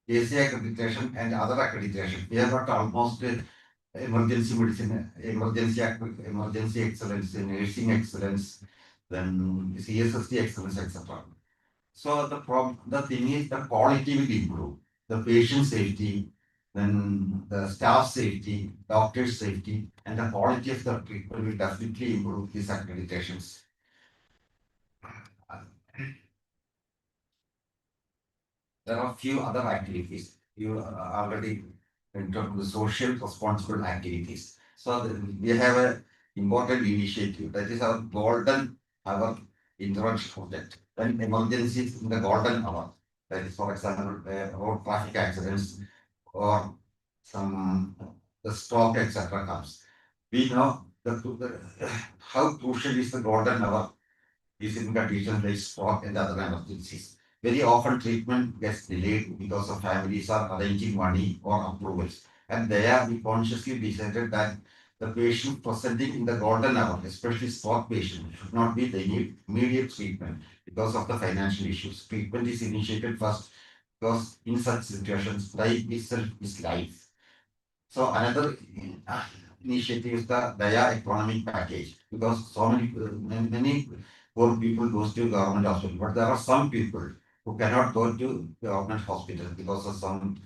JCI accreditation and other accreditation, we have got almost emergency medicine, emergency excellence, nursing excellence, then CSST excellence, etc. So the thing is the quality will improve, the patient safety, then the staff safety, doctor safety, and the quality of the treatment will definitely improve these accreditations. There are a few other activities. You already entered the social responsible activities. So we have an important initiative that is our golden hour intervention project. When emergencies in the golden hour, that is for example, road traffic accidents or the stroke, etc. comes. We know how crucial is the golden hour is in conditions like stroke and other emergencies. Very often treatment gets delayed because of families are arranging money or approvals. And there we consciously decided that the patient presenting in the golden hour, especially stroke patient, should not be the immediate treatment because of the financial issues. Treatment is initiated first because in such situations, life itself is life. So another initiative is the Daya economic package because so many poor people goes to government hospital, but there are some people who cannot go to government hospital because of some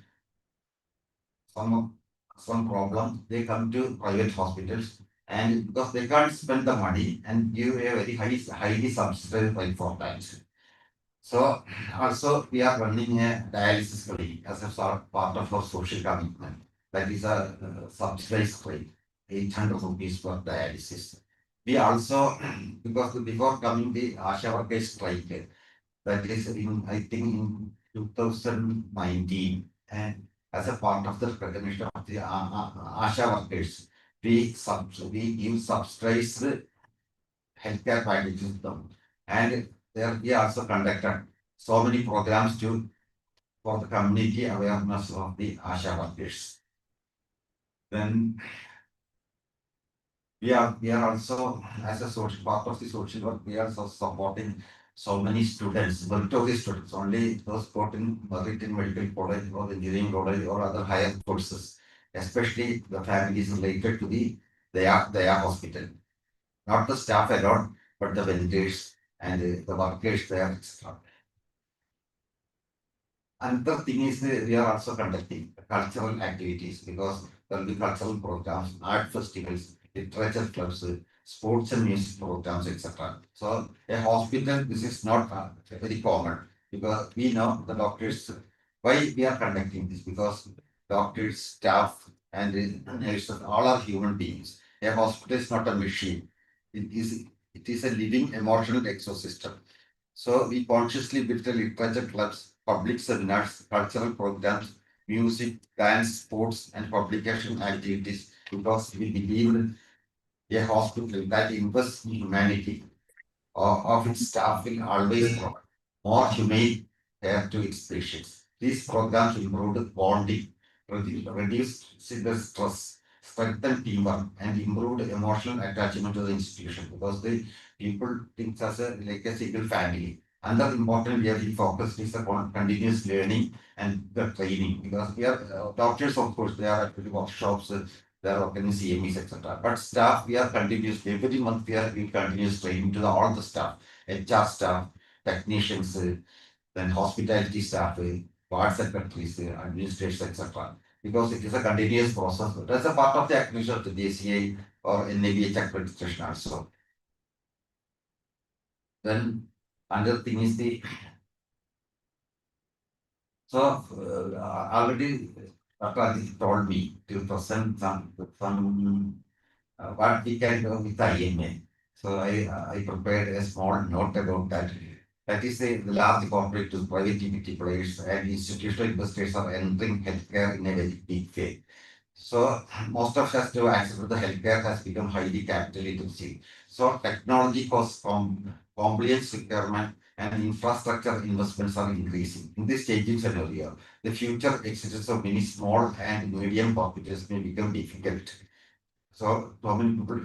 problem. They come to private hospitals and because they can't spend the money and give a very highly subsidized rate for times. So also we are running a dialysis clinic as a part of our social commitment. That is a subsidized rate, 800 rupees for dialysis. We also, because before coming the Asha workers strike, that is I think in 2019, and as a part of the recognition of the Asha workers, we give subsidized healthcare packages to them. And there we also conducted so many programs for the community awareness of the Asha workers. Then we are also, as a social, part of the social work, we are also supporting so many students, meritorious students, only those got in merit in medical college or engineering college or other higher courses, especially the families related to their hospital. Not the staff alone, but the vendors and the workers there, etc. Another thing is we are also conducting cultural activities because there will be cultural programs, art festivals, literature clubs, sports and music programs, etc. So a hospital, this is not very common because we know the doctors. Why we are conducting this? Because doctors, staff, and nurses all are human beings. A hospital is not a machine. It is a living emotional ecosystem. So we consciously built the literature clubs, public seminars, cultural programs, music, dance, sports, and publication activities because we believe in a hospital that invests in humanity of its staff will always provide more humane care to its patients. These programs improved bonding, reduced severe stress, strengthened teamwork, and improved emotional attachment to the institution because the people think as a like a single family. Another important area we focused is the continuous learning and the training because we are doctors, of course, they are actually workshops, they are organizing CMEs, etc. But staff, we are continuously, every month we continuous training to all the staff, HR staff, technicians, then hospitality staff, ward secretaries, administrators, etc. Because it is a continuous process. That's a part of the accreditation of the JCI or NABH accreditation also. Then another thing is already Dr. Ajit told me to present some what we can do with IMA. So I prepared a small note about that. That is the large corporate to private equity players and institutional investors are entering healthcare in a very big way. So most of us to access to the healthcare has become highly capital intensive. So technology costs from compliance requirement and infrastructure investments are increasing. In this changing scenario, the future existence of many small and medium hospitals may become difficult. So many people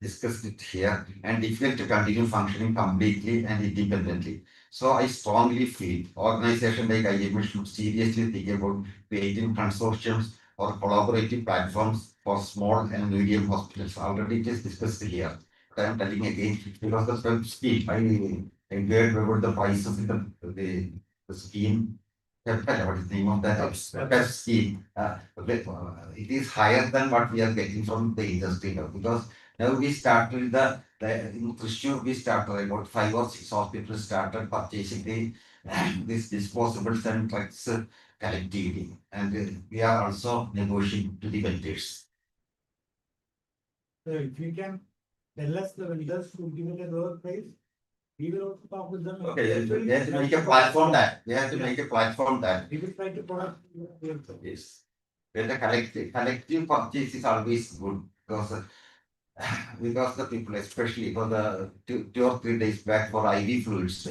discussed it here and difficult to continue functioning completely and independently. So I strongly feel organizations like IMA should seriously think about creating consortiums or collaborative platforms for small and medium hospitals. Already it is discussed here. But I am telling again because the web scheme, I heard about the prices in the scheme. What is the name of that? Web scheme. It is higher than what we are getting from the industry now because now we started in Thrissur we started about 5 or 6 hospitals started purchasing these disposables and trucks collectively and we are also negotiating to the vendors. So if you can tell us the vendors who give it a lower price, we will also talk with them. Okay, we have to make a platform that we have to make a platform that We will try to product. yes. When the collective purchase is always good because the people, especially for the 2 or 3 days back for IV fluids,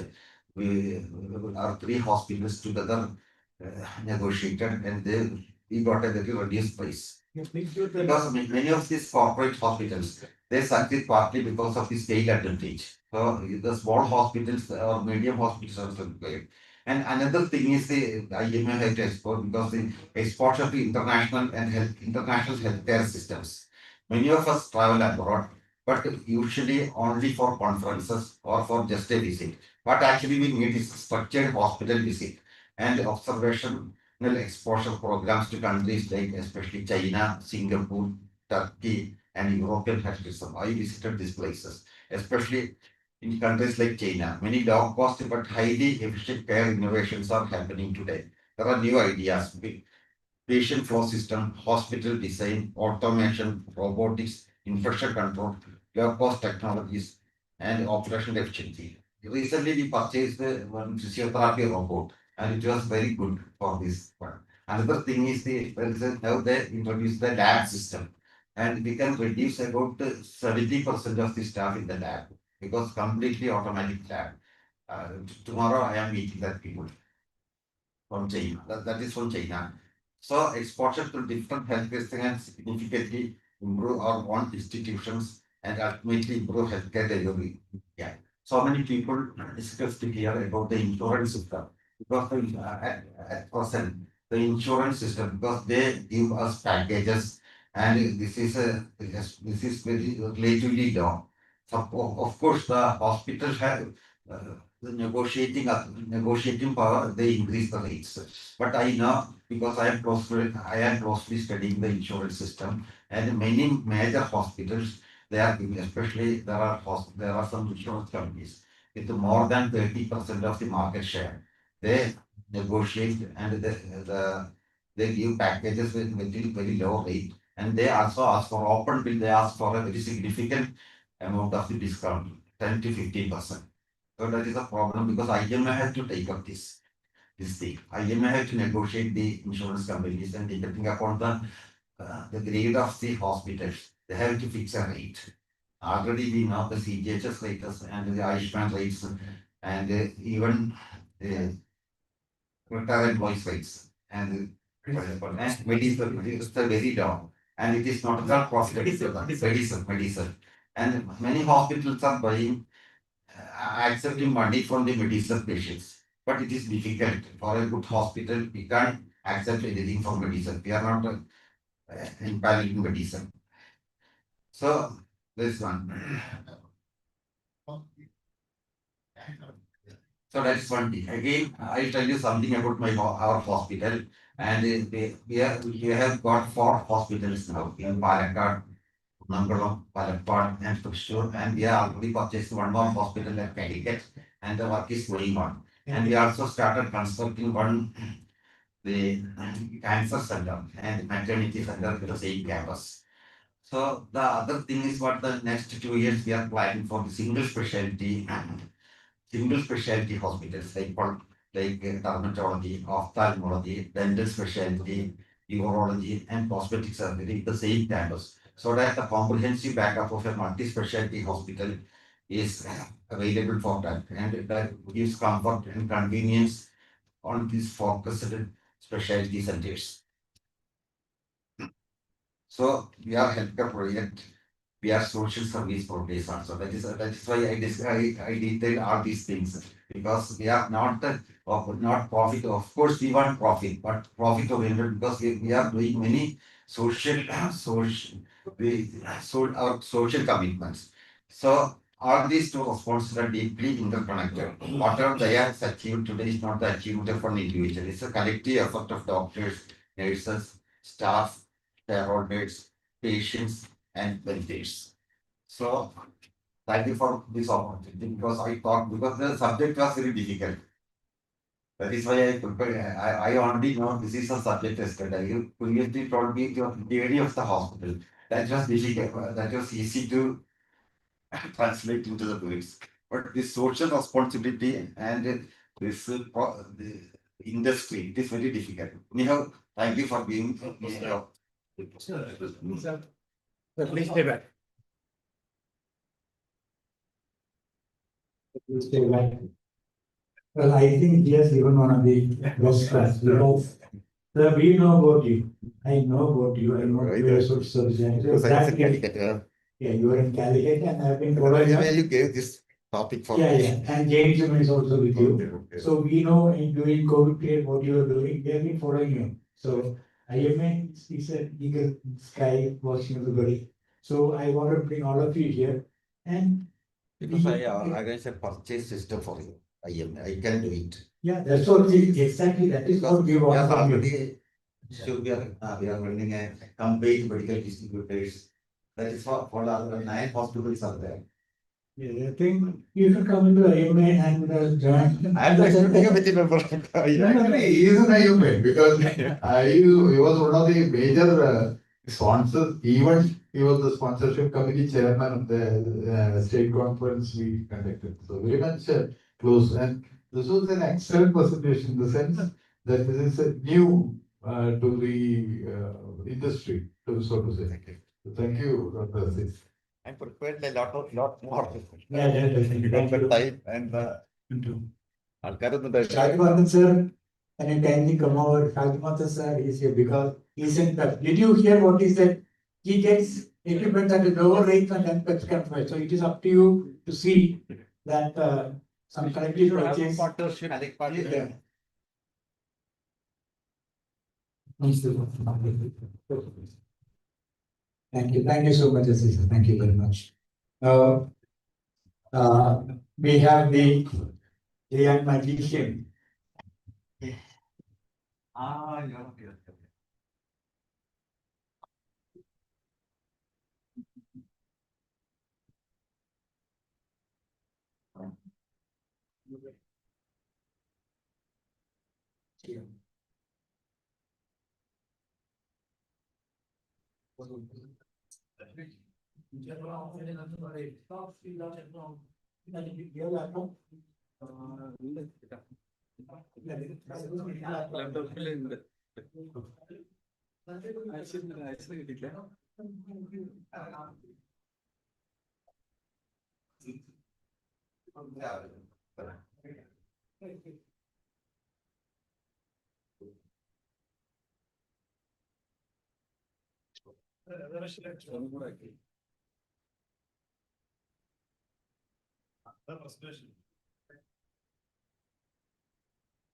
our 3 hospitals together negotiated and we got a very reduced price. Because many of these corporate hospitals, they succeed partly because of the scale advantage. So the small hospitals or medium hospitals are required. And another thing is the IMA have to export because the exposure to international healthcare systems. Many of us travel abroad, but usually only for conferences or for just a visit. What actually we need is structured hospital visit and observational exposure programs to countries like especially China, Singapore, Turkey, and European health system. I visited these places, especially in countries like China. Many low cost but highly efficient care innovations are happening today. There are new ideas, patient flow system, hospital design, automation, robotics, infection control, low cost technologies, and operational efficiency. Recently, we purchased one physiotherapy robot, and it was very good for this one. Another thing is now they introduced the lab system, and we can reduce about 70% of the staff in the lab because completely automatic lab. Tomorrow, I am meeting that people from China. That is from China. So exposure to different health systems significantly improve our own institutions, and ultimately improve healthcare delivery. Yeah. So many people discuss here about the insurance system because at present the insurance system, because they give us packages, and this is very relatively low. So of course the hospitals have the negotiating power, they increase the rates. But I know because I am closely studying the insurance system, and many major hospitals, they are giving, especially there are some insurance companies with more than 30% of the market share. They negotiate and they give packages with very low rate, and they also ask for open bill. They ask for a very significant amount of the discount, 10 to 15%. So that is a problem because IMA has to take up this thing. IMA has to negotiate the insurance companies, and depending upon the grade of the hospitals, they have to fix a rate. Already we know the CGHS rates and the Ayushman rates, and even the retired employees rates, and medicine is very down, and it is not a profit. Medicine. And many hospitals are buying, accepting money from the medicinal patients. But it is difficult for a good hospital. We can't accept anything from medicine. We are not in palliative medicine. So this one. So that's one thing. Again, I'll tell you something about our hospital. And we have got 4 hospitals now in Palakkad, Mangalam, Palakkad, and Thrissur, and we are already purchased one more hospital at Calicut, and the work is going on. And we also started constructing the cancer center and maternity center with the same campus. So the other thing is what the next 2 years we are planning for the single specialty hospitals like dermatology, ophthalmology, dental specialty, urology, and cosmetic surgery in the same campus, so that the comprehensive backup of a multi-specialty hospital is available for that, and that gives comfort and convenience on these focused specialty centers. So we are healthcare project, we are social service projects also. That is why I detail all these things, because we are not profit. Of course, we want profit, but profit oriented, because we are doing many our social commitments. So all these two responses are deeply interconnected. Whatever they have achieved today is not the achievement of one individual. It's a collective effort of doctors, nurses, staff, shareholders, patients, and benefits. So thank you for this opportunity, because because the subject was very difficult. That is why I prepared. I already know this is a subject yesterday. You previously told me the theory of the hospital. That was difficult. That was easy to translate into the words. But this social responsibility and this the industry, it is very difficult. Anyhow, thank you for being here. Sir, please stay back. Stay back. Well, I think he has given one of the best class, because we know about you. I know about you. I know you are social service. Yeah, you are in Calicut, and I've been following you. You gave this topic for Yeah, and James is also with you. So we know in during COVID period what you are doing. We have been following you. So IMA is an eagle sky watching everybody. So I want to bring all of you here, and Because I guess a purchase system for you. I can do it. yeah, that's what exactly that is what we want from you. So we are running a combined medical distributors. That is for our 9 hospitals are there. Yeah, I think you should come into IMA and join. I am the committee member. Actually, he is an IMA because he was one of the major sponsors. Even he was the sponsorship committee chairman of the state conference we conducted. So very much close. And this was an excellent presentation in the sense that this is new to the industry, so to say. So thank you, Dr. Aziz. I prepared a lot more. Yeah, definitely. Because the time and Shagmathan sir, can you kindly come over? Shagmathan sir is here because he's in touch. Did you hear what he said? he gets equipment at a lower rate than that pet control. So it is up to you to see that some collective purchase. Partnership. Yeah. Thank you so much, Assistant. Thank you very much. We have the young magician. Ah, yeah, okay.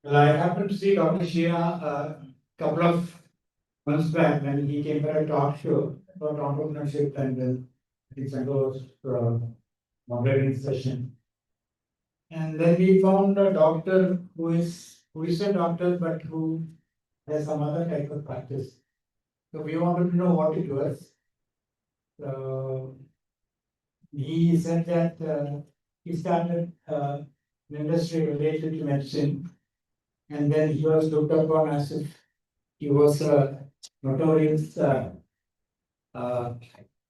Well, I happened to see Dr. Shia a couple of months back when he came for a talk show about entrepreneurship and his moderating session. And then we found a doctor who is a doctor but who has some other type of practice. So we wanted to know what it was. He said that he started an industry related to medicine, and then he was looked upon as if he was a notorious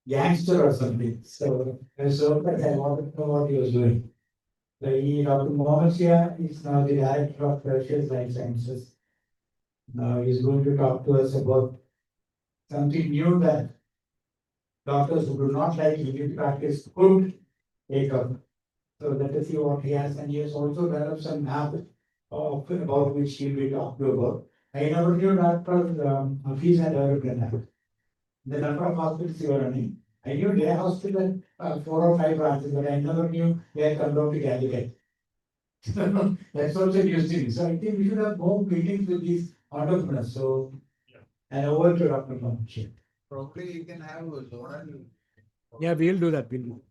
gangster or something. So I wanted to know what he was doing. So Dr. Mohammed Shia is now the director of Tertiary Life Sciences. He's going to talk to us about something new that doctors who do not like Indian practice could take up. So let us see what he has, and he has also developed some app about which he'll be talking about. I never knew Dr. Hafiz had developed an app. The number of hospitals you are running. I knew their hospital 4 or 5 branches, but I never knew they had come down to Calicut. That's also news to me. So I think we should have more meetings with these entrepreneurs. So, and over to Dr. Mohammed. Probably you can have a zonal. Yeah, we'll do that. We'll do.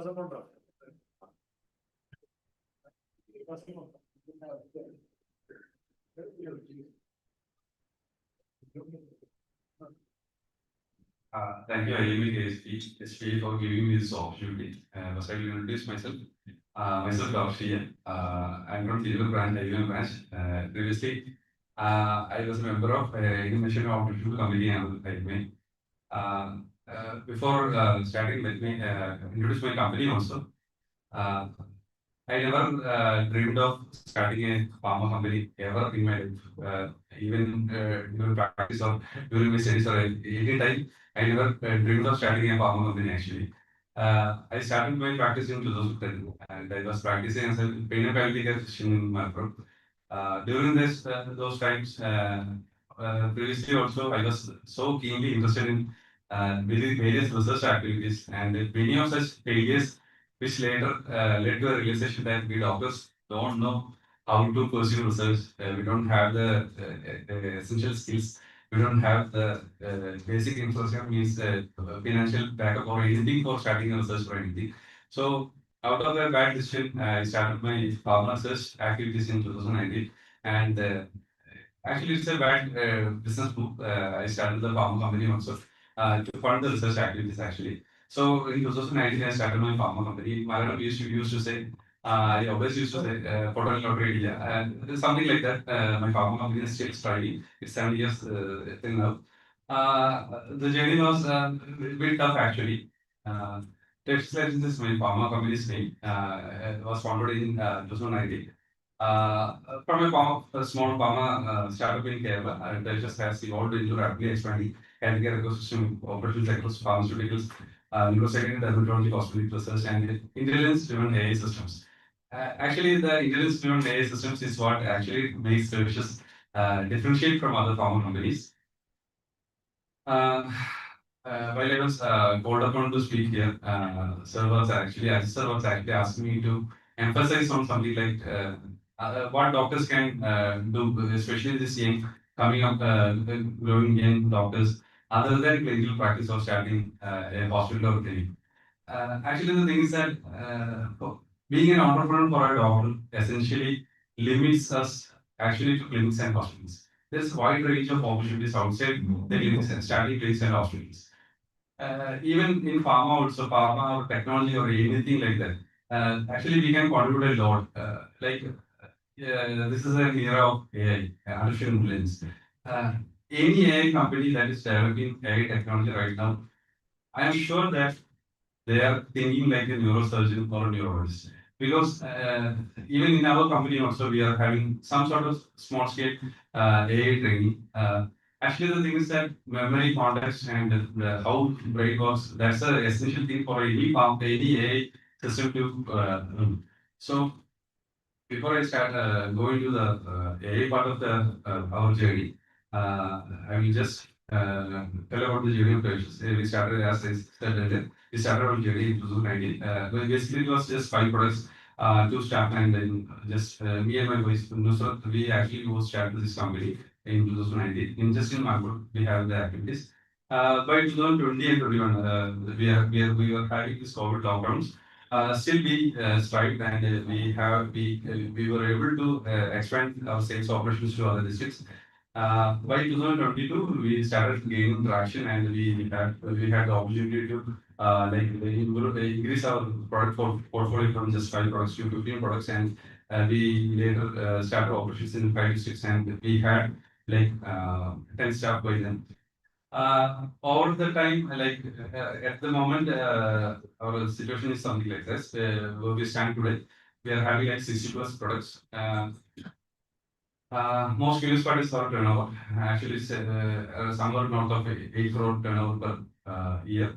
വിശ്വാസമുണ്ടോ? Thank you, IME for giving me this opportunity. First, I will introduce myself. Myself, Dr. Ian. I'm from Tilur branch, IME branch. Previously, I was a member of Information Operational Committee and IME. Before starting, let me introduce my company also. I never dreamed of starting a pharma company ever in my life. Even during practice or during my studies or any time, I never dreamed of starting a pharma company actually. I started my practice in 2010 and I was practicing as a pain and palliative care physician in Malappuram. During those times, previously also, I was so keenly interested in various research activities and many of such failures which later led to a realization that we doctors don't know how to pursue research. We don't have the essential skills. We don't have the basic infrastructure, means financial backup or anything for starting a research or anything. So out of that bad decision, I started my pharma research activities in 2019, and actually it's a bad business move. I started the pharma company also to fund the research activities actually. So in 2019, I started my pharma company. Malayalam used to say, I always used to say, Portal Lottery, and something like that. My pharma company is still striving. It's 7 years till now. The journey was a bit tough actually. Text Legends is my pharma company's name. It was founded in 2019. From a small pharma startup in Kerala, and Texas has evolved into rapidly expanding healthcare ecosystem operations across pharmaceuticals, neuroscience, dermatology, hospital research, and intelligence-driven AI systems. Actually, the intelligence-driven AI systems is what actually makes services differentiate from other pharma companies. While I was called upon to speak here, Sir was actually asking me to emphasize on something like what doctors can do, especially this young coming up, growing young doctors, other than clinical practice or starting a hospital or clinic. Actually, the thing is that being an entrepreneur for a doctor essentially limits us actually to clinics and hospitals. There's a wide range of opportunities outside the clinics and starting clinics and hospitals. Even in pharma, also pharma or technology or anything like that. Actually, we can contribute a lot. This is an era of AI, artificial intelligence. Any AI company that is developing AI technology right now, I am sure that they are thinking like a neurosurgeon or a neurologist. Because even in our company also, we are having some sort of small scale AI training. Actually, the thing is that memory, context, and how brain works, that's an essential thing for any AI system to. So before I start going to the AI part of our journey, I will just tell about the journey of patients. We started, as I said earlier, we started our journey in 2019. Basically, it was just 5 products, 2 staff, and then just me and my wife, Nusrat, we actually was started this company in 2019. In Malappuram, we have the activities. By 2020 and 21, we were having this COVID lockdowns. Still we strived and we were able to expand our sales operations to other districts. By 2022, we started gaining traction and we had the opportunity to increase our product portfolio from just 5 products to 15 products, and we later started operations in 5 districts, and we had 10 staff by then. Over the time, at the moment, our situation is something like this. Where we stand today, we are having 60+ products. Most curious part is our turnover. Actually, it's somewhere north of 8 crore turnover per year.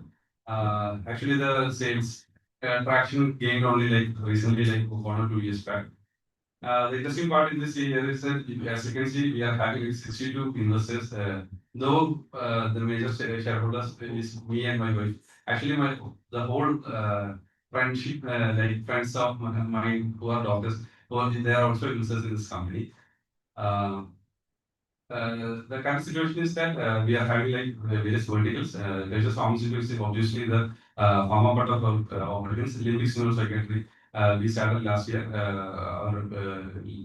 Actually, the sales traction gained only recently, 1 or 2 years back. The interesting part in this year is that, as you can see, we are having 62 investors. Though the major shareholders is me and my wife. Actually, the whole friendship, friends of mine who are doctors, they are also investors in this company. The current situation is that we are having various verticals. There's pharmaceuticals is obviously the Pharma part of operations, Limbic Senior Secretary. We started last year. Our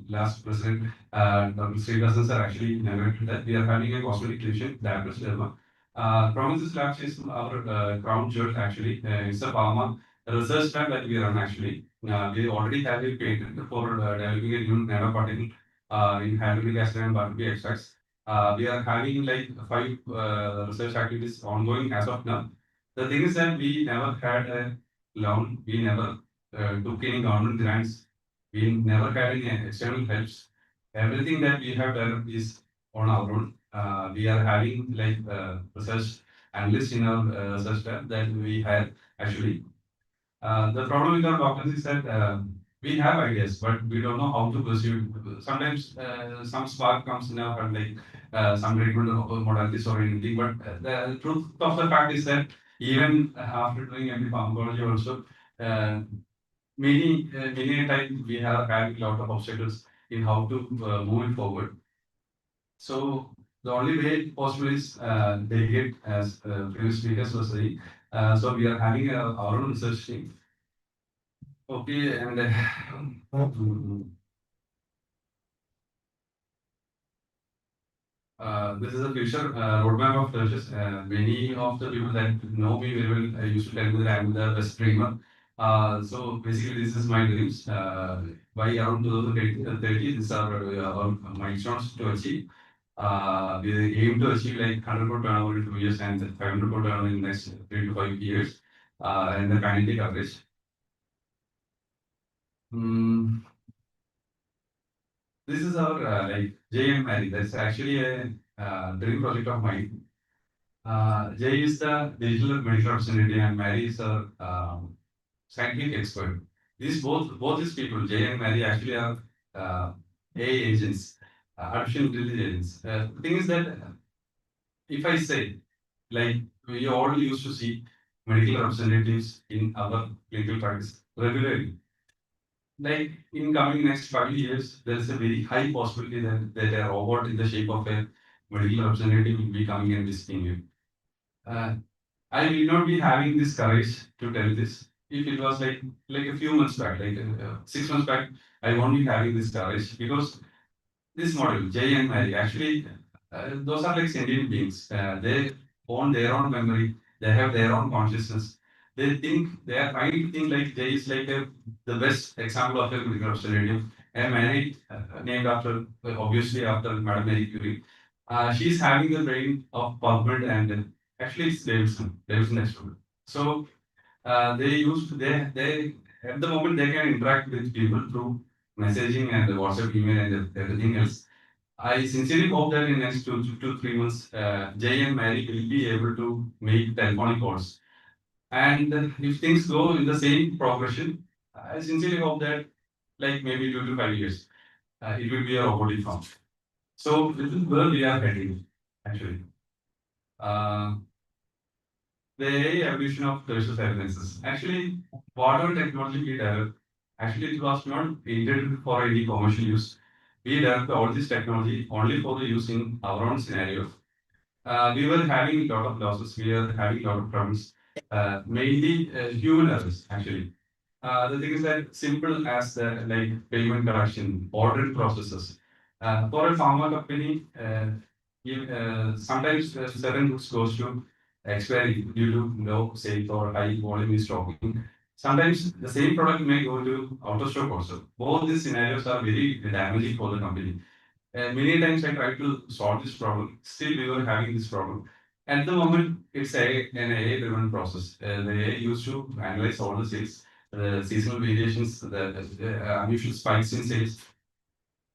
last president, Dr. Srinivasan sir, actually inaugurated that. We are having a cosmetic division, Diabetes Derma. Promises Labs is our crown jewel actually. It's a pharma research lab that we run actually. We already have a patent for developing a new nanoparticle in hyaluronic acid and barbecue extracts. We are having like 5 research activities ongoing as of now. The thing is that we never had a loan, we never took any government grants, we never had any external helps. Everything that we have done is on our own. We are having like research analysts in our research lab that we have actually. The problem with our doctors is that we have ideas, but we don't know how to pursue. Sometimes some spark comes in our head, like some treatment modalities or anything. But the truth of the fact is that even after doing MD pharmacology, also many times we have had a lot of obstacles in how to move it forward. So the only way possible is delegate, as previous speakers were saying. So we are having our own research team. Okay, and this is a future roadmap of churches. Many of the people that know me very well used to tell me that I'm the best dreamer. So basically, this is my dreams. By around 2030, these are our milestones to achieve. We aim to achieve like 100 crore turnover in 2 years and 500 crore turnover in the next 3 to 5 years, and the kinetic average. This is our like JM Mary. That's actually a dream project of mine. Jay is the digital medical representative and Mary is a scientific expert. Both these people, Jay and Mary, actually are AI agents, artificial intelligence. The thing is that if I say, like we all used to see medical representatives in our clinical practice regularly. Like in coming next 5 years, there is a very high possibility that a robot in the shape of a medical representative will be coming and visiting you. I will not be having this courage to tell this. If it was like a few months back, like 6 months back, I won't be having this courage because this model, Jay and Mary, actually, those are like sentient beings. They own their own memory. They have their own consciousness. They are trying to think like Jay is like the best example of a medical representative. And Mary, named after, obviously after Madame Marie Curie. She's having the brain of Pubmed and actually it's Davidson experiment. So they at the moment they can interact with people through messaging and WhatsApp, email, and everything else. I sincerely hope that in the next 2 to 3 months, Jay and Mary will be able to make telephonic calls. And if things go in the same progression, I sincerely hope that like maybe 2 to 5 years, it will be a robotic form. So this is where we are heading, actually. The AI evolution of tertiary sciences. Actually, whatever technology we developed, actually it was not intended for any commercial use. We developed all this technology only for the use in our own scenario. We were having a lot of losses, we were having a lot of problems, mainly human errors, actually. The thing is that simple as like payment collection, ordering processes. For a pharma company, sometimes certain goods goes to expiry due to low sales or high volume is stocking. Sometimes the same product may go to out of stock also. Both these scenarios are very damaging for the company. Many times I tried to solve this problem. Still, we were having this problem. At the moment, it's an AI-driven process. The AI used to analyze all the sales, the seasonal variations, the unusual spikes in sales,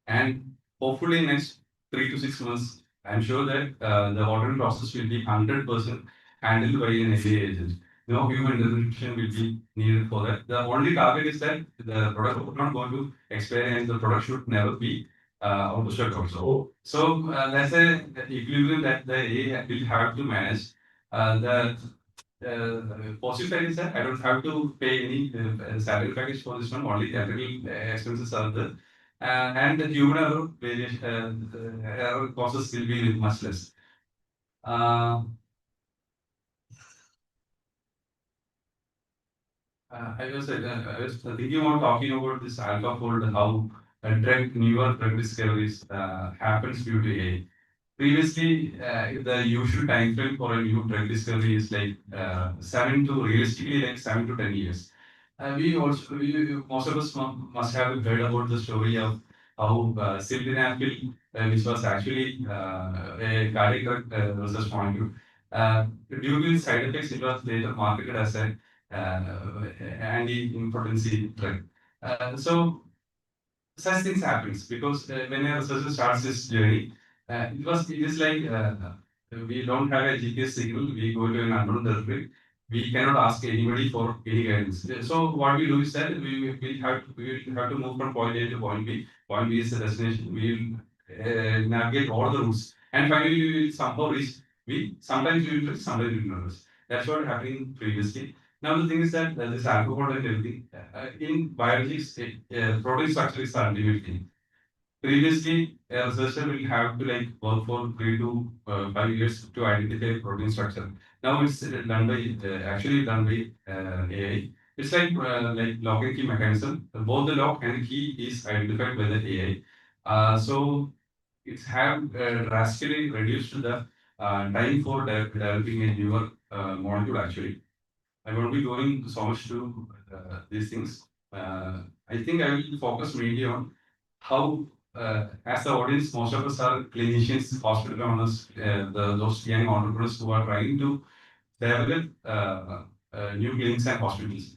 and hopefully next 3 to 6 months, I'm sure that the ordering process will be 100% handled by an AI agent. No human intervention will be needed for that. The only target is that the product is not going to expire and the product should never be out of stock also. So that's a equilibrium that the AI will have to manage. The positive side is that I don't have to pay any salary package for this one. Only capital expenses are there. And the human error variation error process will be much less. I was thinking about talking about this AlphaFold, how newer drug discoveries happens due to AI. Previously, the usual time frame for a new drug discovery is like 7 to 10 years. Most of us must have heard about the story of how sildenafil, which was actually a cardiac drug research molecule, due to its side effects, it was later marketed as a anti-impotency drug. So such things happens because when a researcher starts his journey, it is like we don't have a GPS signal. We go to an unknown territory. We cannot ask anybody for any guidance. So what we do is that we have to move from point A to point B. Point B is the destination. We will navigate all the routes, and finally we will somehow reach. Sometimes we will reach, sometimes we will not reach. That's what happened previously. Now the thing is that this alcohol and everything in biology, protein structure is the ultimate thing. Previously, a researcher will have to like work for 3 to 5 years to identify protein structure. Now it's done by actually done by AI. It's like lock and key mechanism. Both the lock and the key is identified by the AI. So it's have drastically reduced the time for developing a newer molecule actually. I won't be going so much to these things. I think I will focus mainly on how, as the audience, most of us are clinicians, hospital owners, those young entrepreneurs who are trying to develop new clinics and hospitals.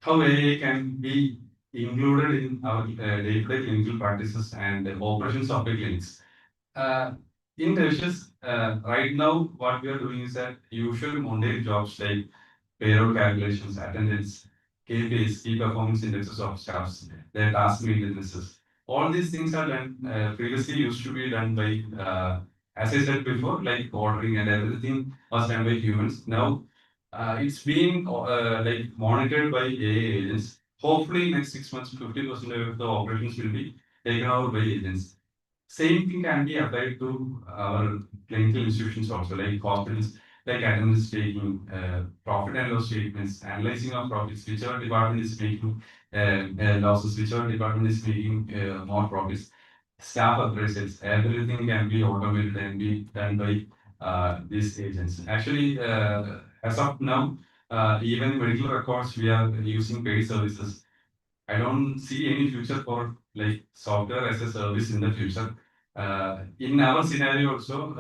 How AI can be included in our day-to-day clinical practices and operations of the clinics. In Tertius, right now, what we are doing is that usual mundane jobs like payroll calculations, attendance, KPIs, key performance indexes of staffs, their task maintenances. All these things are done, previously used to be done by, as I said before, like ordering and everything was done by humans. Now, it's being like monitored by AI agents. Hopefully, next 6 months, 50% of the operations will be taken over by agents. Same thing can be applied to our clinical institutions also, like hospitals, like attendance taking, profit and loss statements, analyzing of profits, whichever department is making losses, whichever department is making more profits, staff appraisals, everything can be automated and be done by these agents. Actually, as of now, even medical records, we are using paid services. I don't see any future for like software as a service in the future. In our scenario also,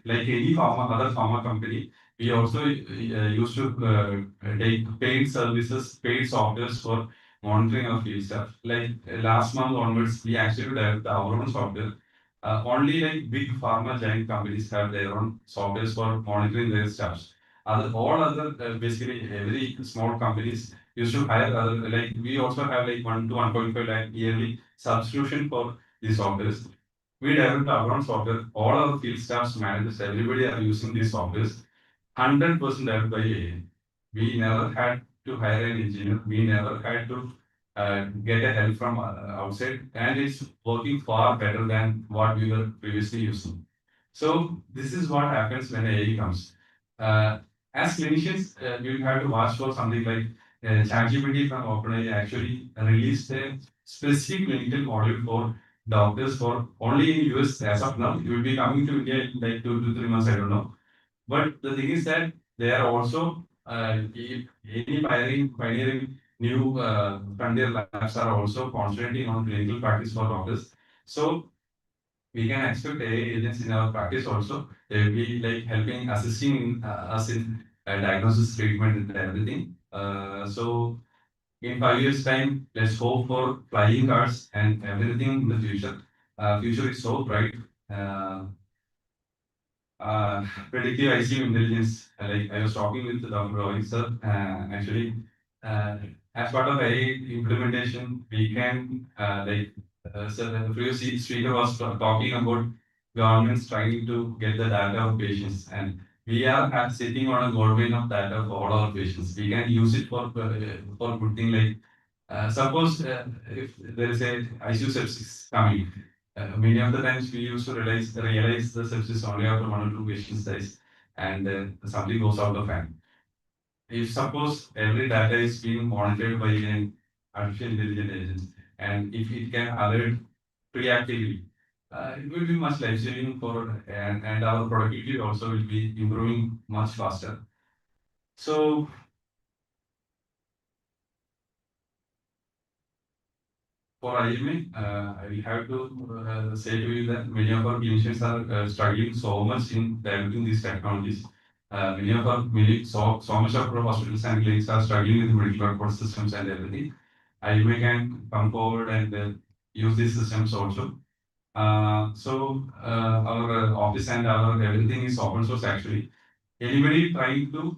like any other pharma company, we also used to take paid services, paid softwares for monitoring of field staff. Like last month onwards, we actually developed our own software. Only like big pharma giant companies have their own softwares for monitoring their staffs. All other basically every small companies used to hire other, like we also have like 1 to 1.5 lakh yearly subscription for these softwares. We developed our own software. All our field staffs, managers, everybody are using these softwares. 100% developed by AI. We never had to hire an engineer. We never had to get a help from outside, and it's working far better than what we were previously using. So this is what happens when AI comes. As clinicians, we will have to watch for something like ChatGPT from OpenAI actually released a specific clinical module for doctors for only in US as of now. It will be coming to India in like 2 to 3 months, I don't know. But the thing is that they are also pioneering new frontier labs are also concentrating on clinical practice for doctors. So we can expect AI agents in our practice also. They will be like helping, assisting us in diagnosis, treatment, and everything. So in 5 years' time, let's hope for flying cars and everything in the future. Future is so bright. Predictive ICU intelligence. Like I was talking with Dr. Rohit sir, actually, as part of AI implementation, we can so the previous speaker was talking about governments trying to get the data of patients, and we are sitting on a goldmine of data for all our patients. We can use it for good thing like suppose if there is a ICU sepsis coming. Many of the times we used to realize the sepsis only after 1 or 2 patients dies and something goes out of hand. if suppose every data is being monitored by an artificial intelligence agent, and if it can alert reactively, it will be much life saving for and our productivity also will be improving much faster. So for IMA, I will have to say to you that many of our clinicians are struggling so much in developing these technologies. So much of our hospitals and clinics are struggling with medical record systems and everything. IMA can come forward and use these systems also. Our office and our everything is open source actually. Anybody trying to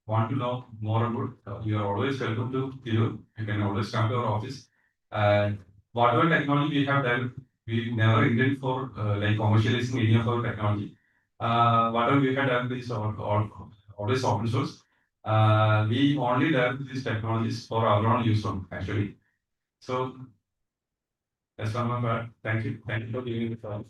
want to know more about, you are always welcome to Tirur. You can always come to our office. Whatever technology we have developed, we never intend for commercializing any of our technology. Whatever we have developed is always open source. We only develop these technologies for our own use actually. So that's one of my part. Thank you. Thank you for giving me the chance.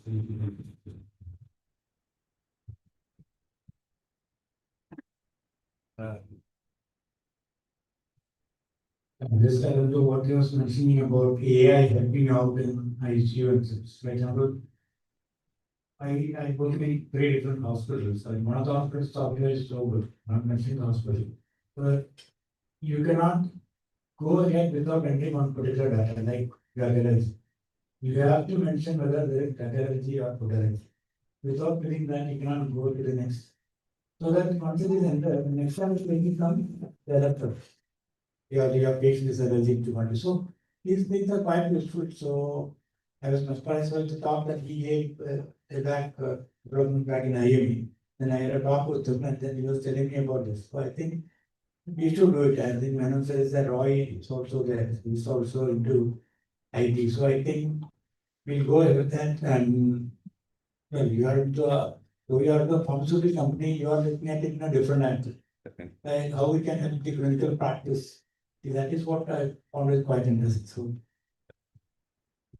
Just I don't know what you was mentioning about AI helping out in ICU and such. For example, I go to three different hospitals. Like one of the hospitals software is so good. I'm mentioning the hospital. But you cannot go ahead without entering on particular data like radiology. You have to mention whether there is radiology or radiology. Without doing that, you cannot go to the next. So that once it is entered, the next time is making from the doctor. Your patient is allergic to one. So these things are quite useful. So I was surprised by the talk that he gave development back in IME. Then I had a talk with him and then he was telling me about this. So I think we should do it. I think Manon says that Roy is also there. He's also into IT. So I think we'll go ahead with that. And well, you are the pharmaceutical company, you are looking at it in a different angle. And how we can help the clinical practice. That is what I found it quite interesting. So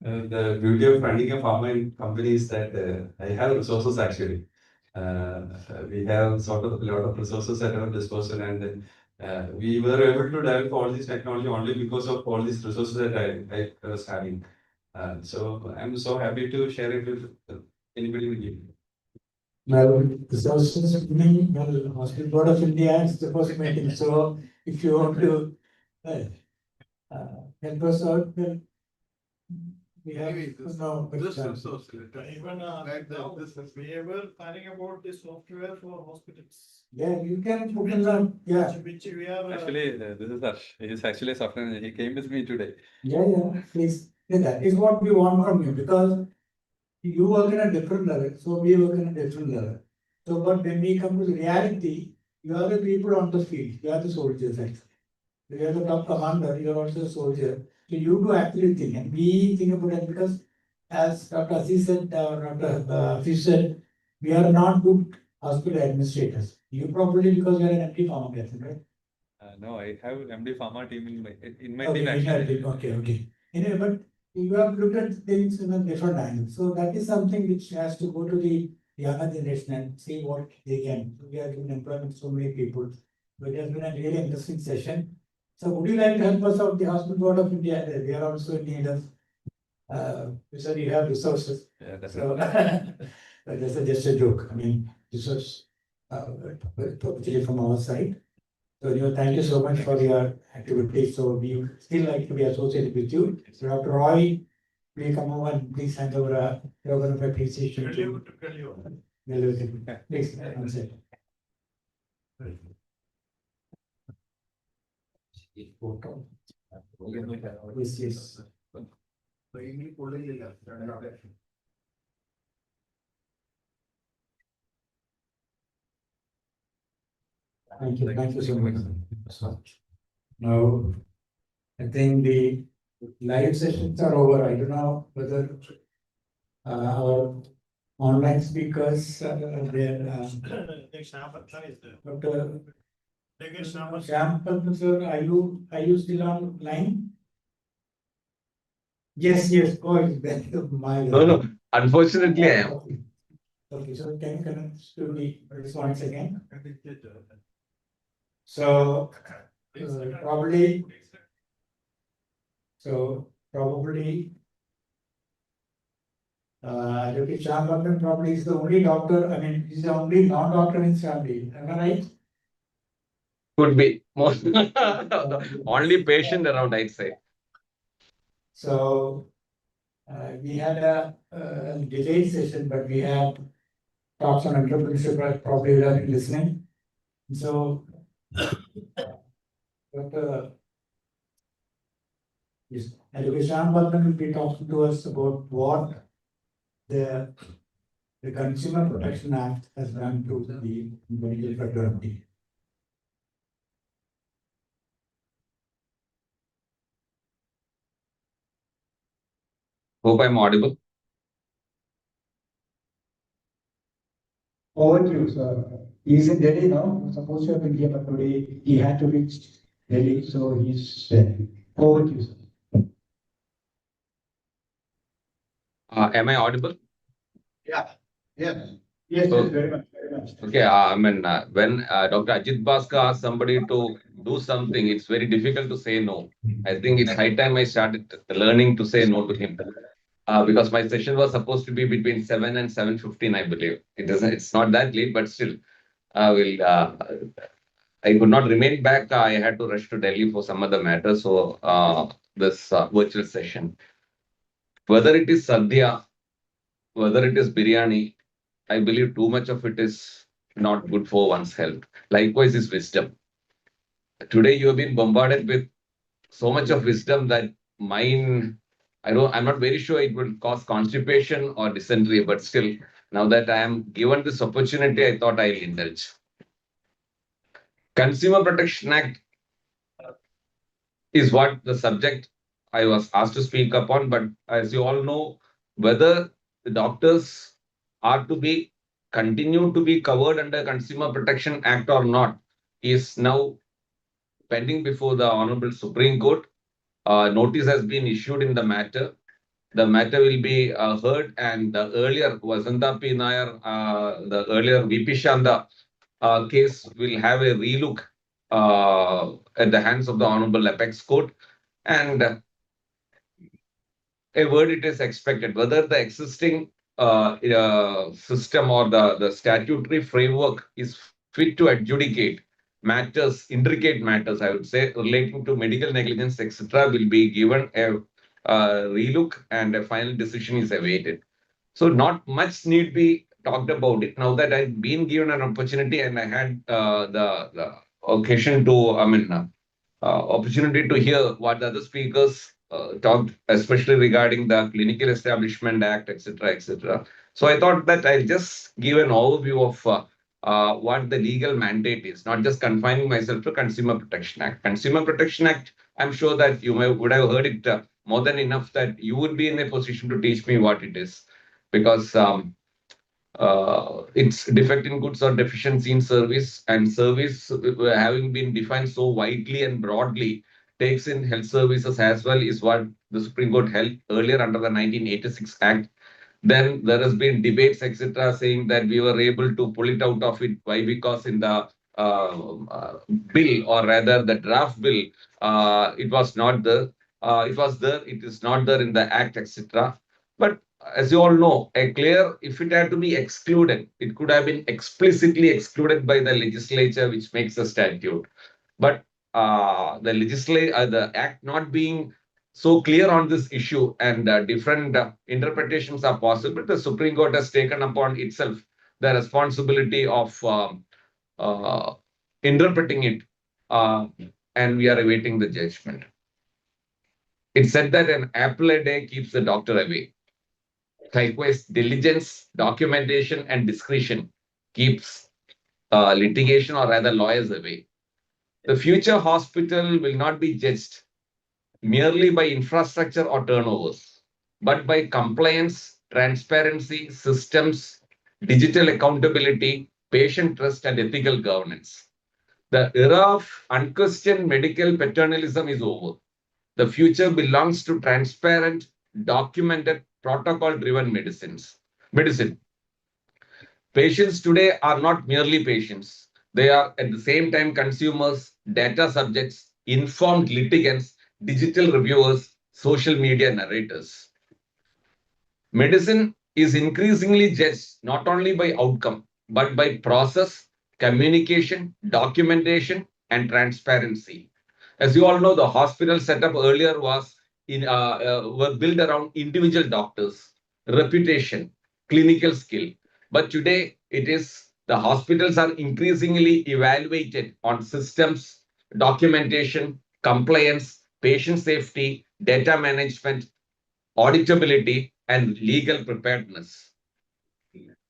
The beauty of running a pharma company is that I have resources actually. We have sort of a lot of resources at our disposal, and we were able to develop all this technology only because of all these resources that I was having. So I'm so happy to share it with anybody with you. well, resources, well, Hospital Board of India is the first meeting. So if you want to help us out, well, we have no. Even now, we were planning about the software for hospitals. Yeah, you can put in the, yeah. Which we are. Actually, this is Harsh. He is actually a software engineer. He came with me today. Yeah, please. Yeah, that is what we want from you because you work in a different level, so we work in a different level. So, but when we come to the reality, you are the people on the field, you are the soldiers actually. You are the top commander, you are also a soldier. So you do actually think, and we think about it because as Dr. Aziz said, Dr. Fish said, we are not good hospital administrators. You probably because you are an MD pharma person, right? No, I have MD pharma team in my team Okay, actually. okay. Anyway, but you have looked at things in a different angle. So that is something which has to go to the younger generation and see what they can. So we have given employment to so many people. So it has been a really interesting session. So would you like to help us out, the Hospital Board of India? We are also in need of, so you have resources. Yeah, that's So that's just a joke. I mean, this was particularly from our side. So anyway, thank you so much for your activity. So we still like to be associated with you. So Dr. Roy, please come over and please hand over a token of appreciation to please. One second. Yes. Thank you so much. Now, I think the live sessions are over. I don't know whether our online speakers there. Dr. Shyam, sir, are you still online? Yes, go ahead. No. Unfortunately, I am. Okay, so can you connect to the response again? So probably, Dr. Shyam Bhagan probably is the only doctor, I mean, he's the only non-doctor in his family, am I right? Could be most only patient around, I'd say. So we had a delayed session, but we had talks on entrepreneurship, I probably would have been listening. So, Dr. Yes, Education Bhagan will be talking to us about what the Consumer Protection Act has done to the medical fraternity. Hope I'm audible. Over to you, sir. He's in Delhi now. He's supposed to have been here, but today he had to reach Delhi, so he's there. Over to you, sir. Am I audible? Yeah. Yes, So- very much, very much. Okay, when Dr. Ajit Bhaskar asked somebody to do something, it's very difficult to say no. I think it's high time I started learning to say no to him. Because my session was supposed to be between 7 and 7:15, I believe. It's not that late, but still, I could not remain back. I had to rush to Delhi for some other matter. So, this virtual session, whether it is sadhya, whether it is biryani, I believe too much of it is not good for one's health. Likewise is wisdom. Today you have been bombarded with so much of wisdom that I'm not very sure it will cause constipation or dysentery, but still, now that I am given this opportunity, I thought I'll indulge. Consumer Protection Act is what the subject I was asked to speak upon, but as you all know, whether the doctors are to be continue to be covered under Consumer Protection Act or not is now pending before the Honorable Supreme Court. Notice has been issued in the matter. The matter will be heard, and the earlier Vasanta P. Nair, the earlier VP Shanda case will have a relook at the hands of the Honorable Apex Court, and a verdict is expected. Whether the existing system or the statutory framework is fit to adjudicate matters, intricate matters, I would say, relating to medical negligence, etc., will be given a relook, and a final decision is awaited. So not much need be talked about it. Now that I've been given an opportunity and I had the occasion to, opportunity to hear what the other speakers talked, especially regarding the Clinical Establishment Act, etc., etc. So I thought that I'll just give an overview of what the legal mandate is, not just confining myself to Consumer Protection Act. Consumer Protection Act, I'm sure that you would have heard it more than enough that you would be in a position to teach me what it is, because it's defect in goods or deficiency in service, and service having been defined so widely and broadly takes in health services as well, is what the Supreme Court held earlier under the 1986 Act. Then there has been debates, etc., saying that we were able to pull it out of it. Why? Because in the bill, or rather the draft bill, it was not there. It was there. It is not there in the Act, etc. But as you all know, if it had to be excluded, it could have been explicitly excluded by the legislature, which makes a statute. But the Act not being so clear on this issue, and different interpretations are possible, the Supreme Court has taken upon itself the responsibility of interpreting it, and we are awaiting the judgment. It said that an apple a day keeps the doctor away. Likewise, diligence, documentation, and discretion keeps litigation, or rather lawyers, away. The future hospital will not be judged merely by infrastructure or turnovers, but by compliance, transparency, systems, digital accountability, patient trust, and ethical governance. The era of unquestioned medical paternalism is over. The future belongs to transparent, documented, protocol-driven medicine. Patients today are not merely patients. They are at the same time consumers, data subjects, informed litigants, digital reviewers, social media narrators. Medicine is increasingly judged not only by outcome, but by process, communication, documentation, and transparency. As you all know, the hospital setup earlier were built around individual doctors, reputation, clinical skill. But today, it is the hospitals are increasingly evaluated on systems, documentation, compliance, patient safety, data management, auditability, and legal preparedness.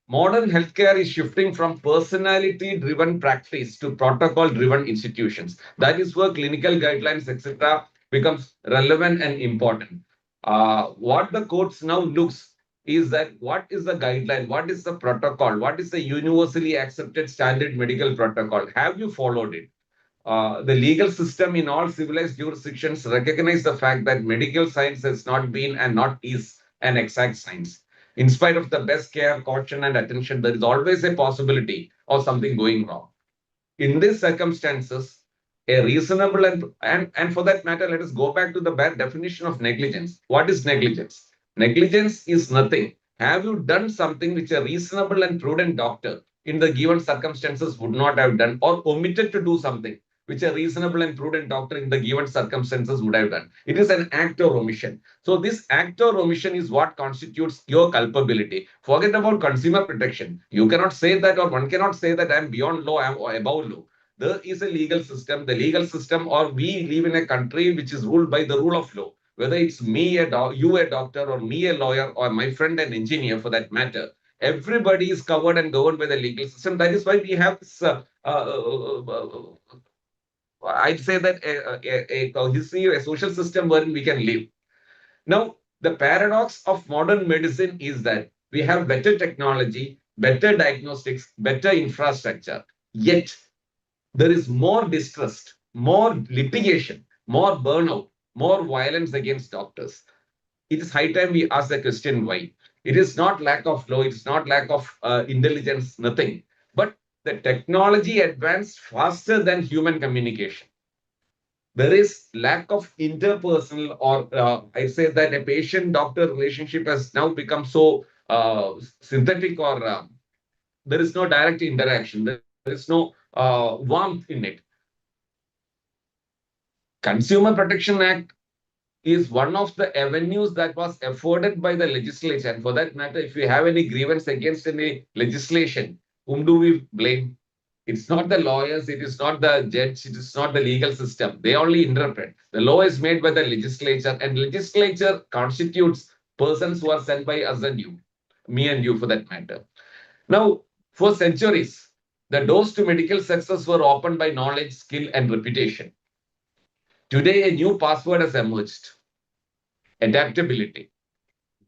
Modern healthcare is shifting from personality-driven practice to protocol-driven institutions. That is where clinical guidelines, etc., becomes relevant and important. What the courts now looks is that what is the guideline, what is the protocol, what is the universally accepted standard medical protocol? Have you followed it? The legal system in all civilized jurisdictions recognize the fact that medical science has not been and not is an exact science. In spite of the best care, caution, and attention, there is always a possibility of something going wrong. In these circumstances, a reasonable and for that matter, let us go back to the bare definition of negligence. What is negligence? Negligence is nothing. Have you done something which a reasonable and prudent doctor in the given circumstances would not have done, or omitted to do something which a reasonable and prudent doctor in the given circumstances would have done? It is an act or omission. So this act or omission is what constitutes your culpability. Forget about consumer protection. You cannot say that, or one cannot say that I am beyond law, I am above law. There is a legal system. The legal system, or we live in a country which is ruled by the rule of law. Whether it's me, you a doctor, or me a lawyer, or my friend an engineer for that matter, everybody is covered and governed by the legal system. That is why we have this I'd say that a cohesive, a social system wherein we can live. Now, the paradox of modern medicine is that we have better technology, better diagnostics, better infrastructure. Yet, there is more distrust, more litigation, more burnout, more violence against doctors. It is high time we ask the question why. It is not lack of law, it is not lack of intelligence, nothing. But the technology advanced faster than human communication. There is lack of interpersonal, or I say that a patient-doctor relationship has now become so synthetic, or there is no direct interaction. There is no warmth in it. Consumer Protection Act is one of the avenues that was afforded by the legislature. And for that matter, if we have any grievance against any legislation, whom do we blame? It's not the lawyers, it is not the judge, it is not the legal system. They only interpret. The law is made by the legislature, and legislature constitutes persons who are sent by us and you, me and you for that matter. Now, for centuries, the doors to medical success were opened by knowledge, skill, and reputation. Today, a new password has emerged: adaptability.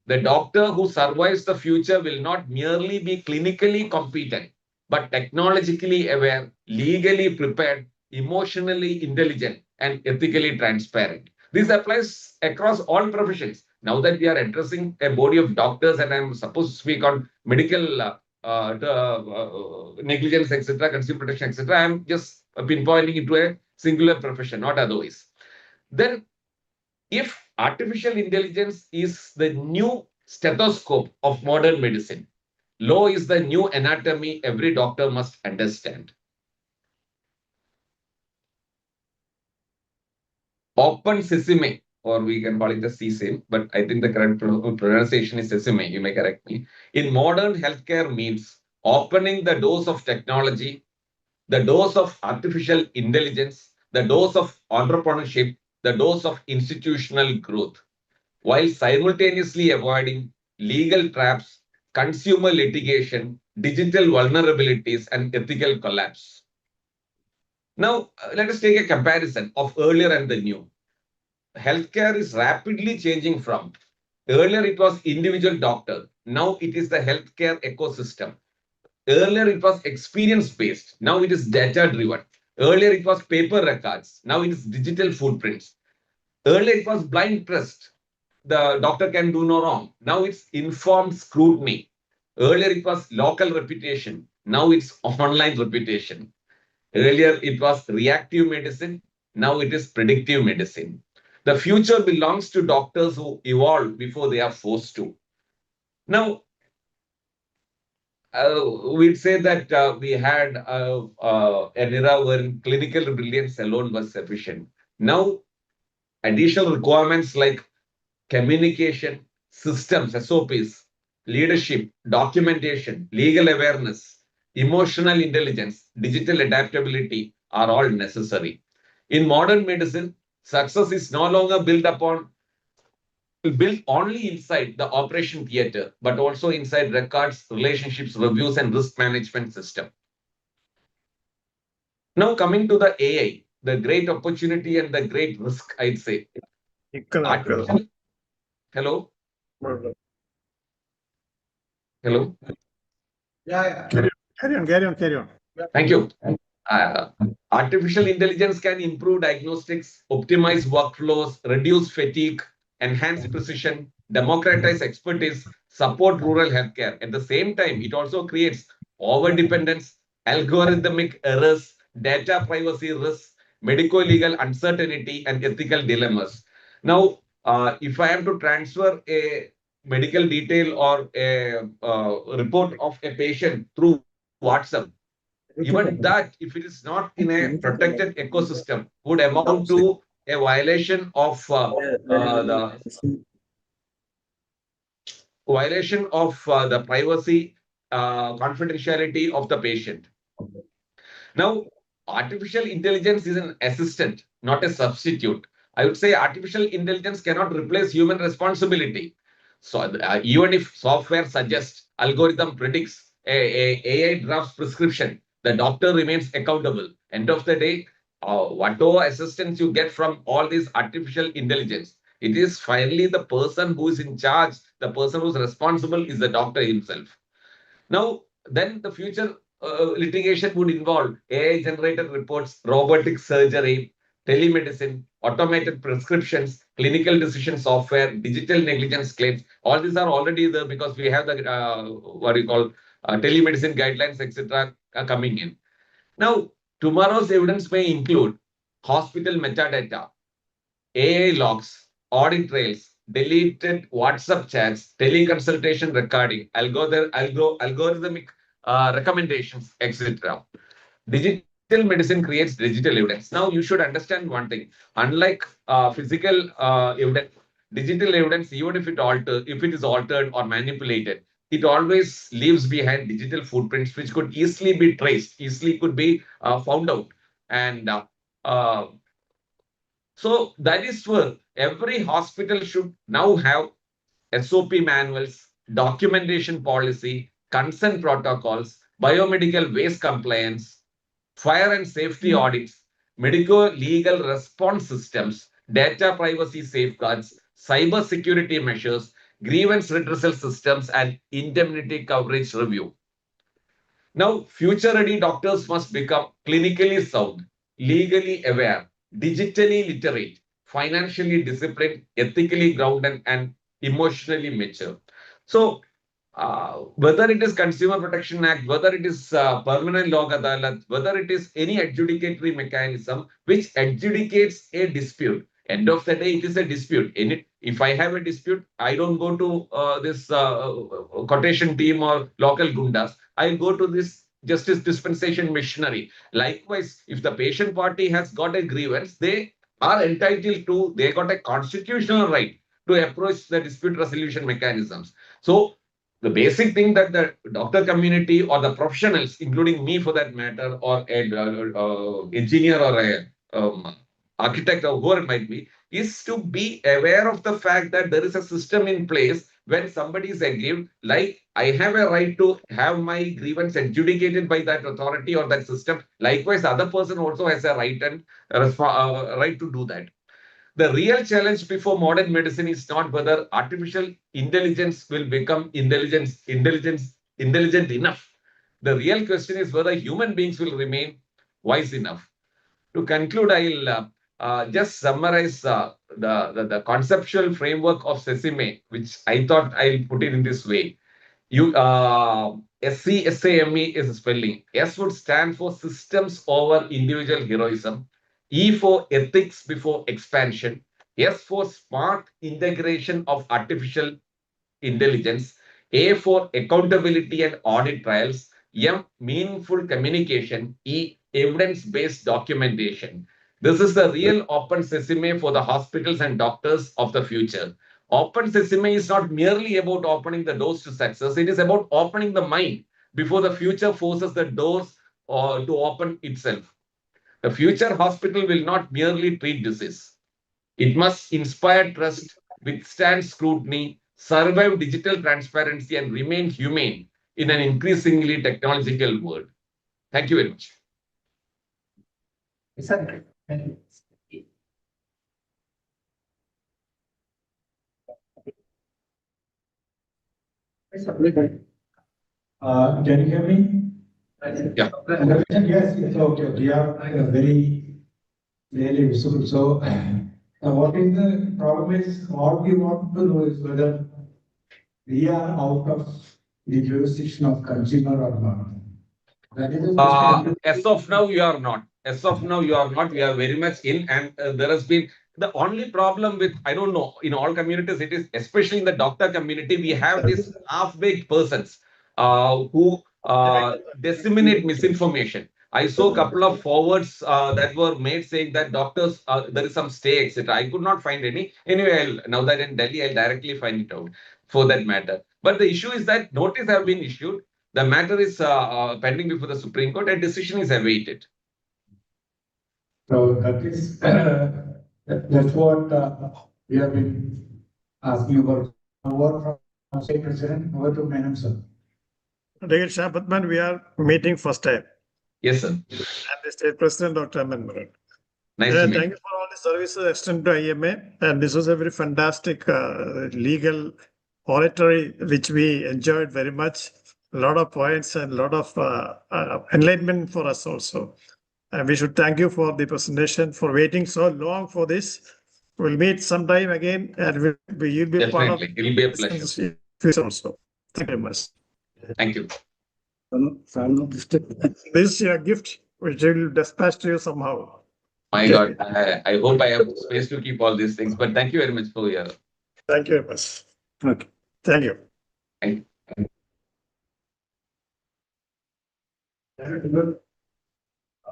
The doctor who survives the future will not merely be clinically competent, but technologically aware, legally prepared, emotionally intelligent, and ethically transparent. This applies across all professions. Now that we are addressing a body of doctors, and I'm supposed to speak on medical negligence, etc., consumer protection, etc., I'm just pinpointing it to a singular profession, not otherwise. Then, if artificial intelligence is the new stethoscope of modern medicine, law is the new anatomy every doctor must understand. Open sesame, or we can call it the sesame, but I think the correct pronunciation is sesame, you may correct me. In modern healthcare means opening the doors of technology, the doors of artificial intelligence, the doors of entrepreneurship, the doors of institutional growth, while simultaneously avoiding legal traps, consumer litigation, digital vulnerabilities, and ethical collapse. Now, let us take a comparison of earlier and the new. Healthcare is rapidly changing from earlier it was individual doctor, now it is the healthcare ecosystem. Earlier it was experience-based, now it is data-driven. Earlier it was paper records, now it is digital footprints. Earlier it was blind trust, the doctor can do no wrong. Now it's informed scrutiny. Earlier it was local reputation, now it's online reputation. Earlier, it was reactive medicine. Now it is predictive medicine. The future belongs to doctors who evolve before they are forced to. Now, we'd say that we had an era when clinical brilliance alone was sufficient. Now, additional requirements like communication, systems, SOPs, leadership, documentation, legal awareness, emotional intelligence, digital adaptability are all necessary. In modern medicine, success is no longer built only inside the operation theater, but also inside records, relationships, reviews, and risk management system. Now coming to the AI, the great opportunity and the great risk, I'd say. Hello? Hello? Yeah. Carry on. Thank you. Artificial intelligence can improve diagnostics, optimize workflows, reduce fatigue, enhance precision, democratize expertise, support rural healthcare. At the same time, it also creates overdependence, algorithmic errors, data privacy risks, medico-legal uncertainty, and ethical dilemmas. Now, if I am to transfer a medical detail or a report of a patient through WhatsApp, even that, if it is not in a protected ecosystem, would amount to a violation of the privacy, confidentiality of the patient. Now, artificial intelligence is an assistant, not a substitute. I would say artificial intelligence cannot replace human responsibility. So even if software suggests, algorithm predicts, AI drafts prescription, the doctor remains accountable. End of the day, whatever assistance you get from all this artificial intelligence, it is finally the person who is in charge, the person who is responsible is the doctor himself. Now, then the future litigation would involve AI-generated reports, robotic surgery, telemedicine, automated prescriptions, clinical decision software, digital negligence claims. All these are already there because we have the telemedicine guidelines, etc., coming in. Now, tomorrow's evidence may include hospital metadata, AI logs, audit trails, deleted WhatsApp chats, teleconsultation recording, algorithmic recommendations, etc. Digital medicine creates digital evidence. Now, you should understand one thing. Unlike physical evidence, digital evidence, even if it is altered or manipulated, it always leaves behind digital footprints, which could easily be traced, easily could be found out. And so that is where every hospital should now have SOP manuals, documentation policy, consent protocols, biomedical waste compliance, fire and safety audits, medical legal response systems, data privacy safeguards, cyber security measures, grievance redressal systems, and indemnity coverage review. Now, future-ready doctors must become clinically sound, legally aware, digitally literate, financially disciplined, ethically grounded, and emotionally mature. So, whether it is Consumer Protection Act, whether it is Permanent Lok Adalat, whether it is any adjudicatory mechanism which adjudicates a dispute, end of the day, it is a dispute. If I have a dispute, I don't go to this quotation team or local gundas. I go to this justice dispensation machinery. Likewise, if the patient party has got a grievance, they are entitled to, they got a constitutional right to approach the dispute resolution mechanisms. So the basic thing that the doctor community or the professionals, including me for that matter, or an engineer or a architect or whoever it might be, is to be aware of the fact that there is a system in place when somebody is aggrieved, like I have a right to have my grievance adjudicated by that authority or that system. Likewise, the other person also has a right and right to do that. The real challenge before modern medicine is not whether artificial intelligence will become intelligent enough. The real question is whether human beings will remain wise enough. To conclude, I'll just summarize the conceptual framework of Sesame, which I thought I'll put it in this way. SCSAME is spelling. S would stand for systems over individual heroism. E for ethics before expansion. S for smart integration of artificial intelligence. A for accountability and audit trials. M, meaningful communication. E, evidence-based documentation. This is the real open sesame for the hospitals and doctors of the future. Open sesame is not merely about opening the doors to success. It is about opening the mind before the future forces the doors to open itself. The future hospital will not merely treat disease. It must inspire trust, withstand scrutiny, survive digital transparency, and remain humane in an increasingly technological world. Thank you very much. Can you hear me? Yeah. Yes, yes, okay, we are very clearly visible. So, what is the problem is, all we want to know is whether we are out of the jurisdiction of consumer or not. That is the question. As of now, you are not. As of now, you are not. We are very much in, and there has been the only problem with, I don't know, in all communities, it is especially in the doctor community, we have these half-baked persons who disseminate misinformation. I saw a couple of forwards that were made saying that doctors, there is some stay, etc. I could not find any. Anyway, now that in Delhi, I'll directly find it out for that matter. But the issue is that notice have been issued. The matter is pending before the Supreme Court. A decision is awaited. So that is, that's what we have been asking about. Over from State President, over to Menon, sir. Dear Shampatman, we are meeting first time. Yes, sir. I'm the State President, Dr. Aman Muran. Nice to meet Thank you for all the services extended to IMA. And this was a very fantastic legal oratory, which we enjoyed very much. A lot of points and a lot of enlightenment for us also. And we should thank you for the presentation, for waiting so long for this. We'll meet sometime again, and you'll be part of Definitely. It will be a pleasure. future also. Thank you very much. Thank you. This is your gift, which will dispatch to you somehow. My God, I hope I have space to keep all these things, but thank you very much for your. Thank you very much. Okay. Thank you. Thank you.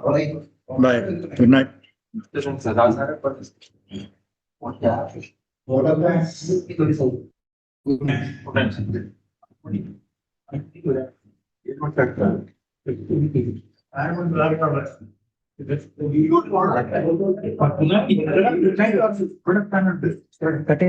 Bye. Good night. What are the?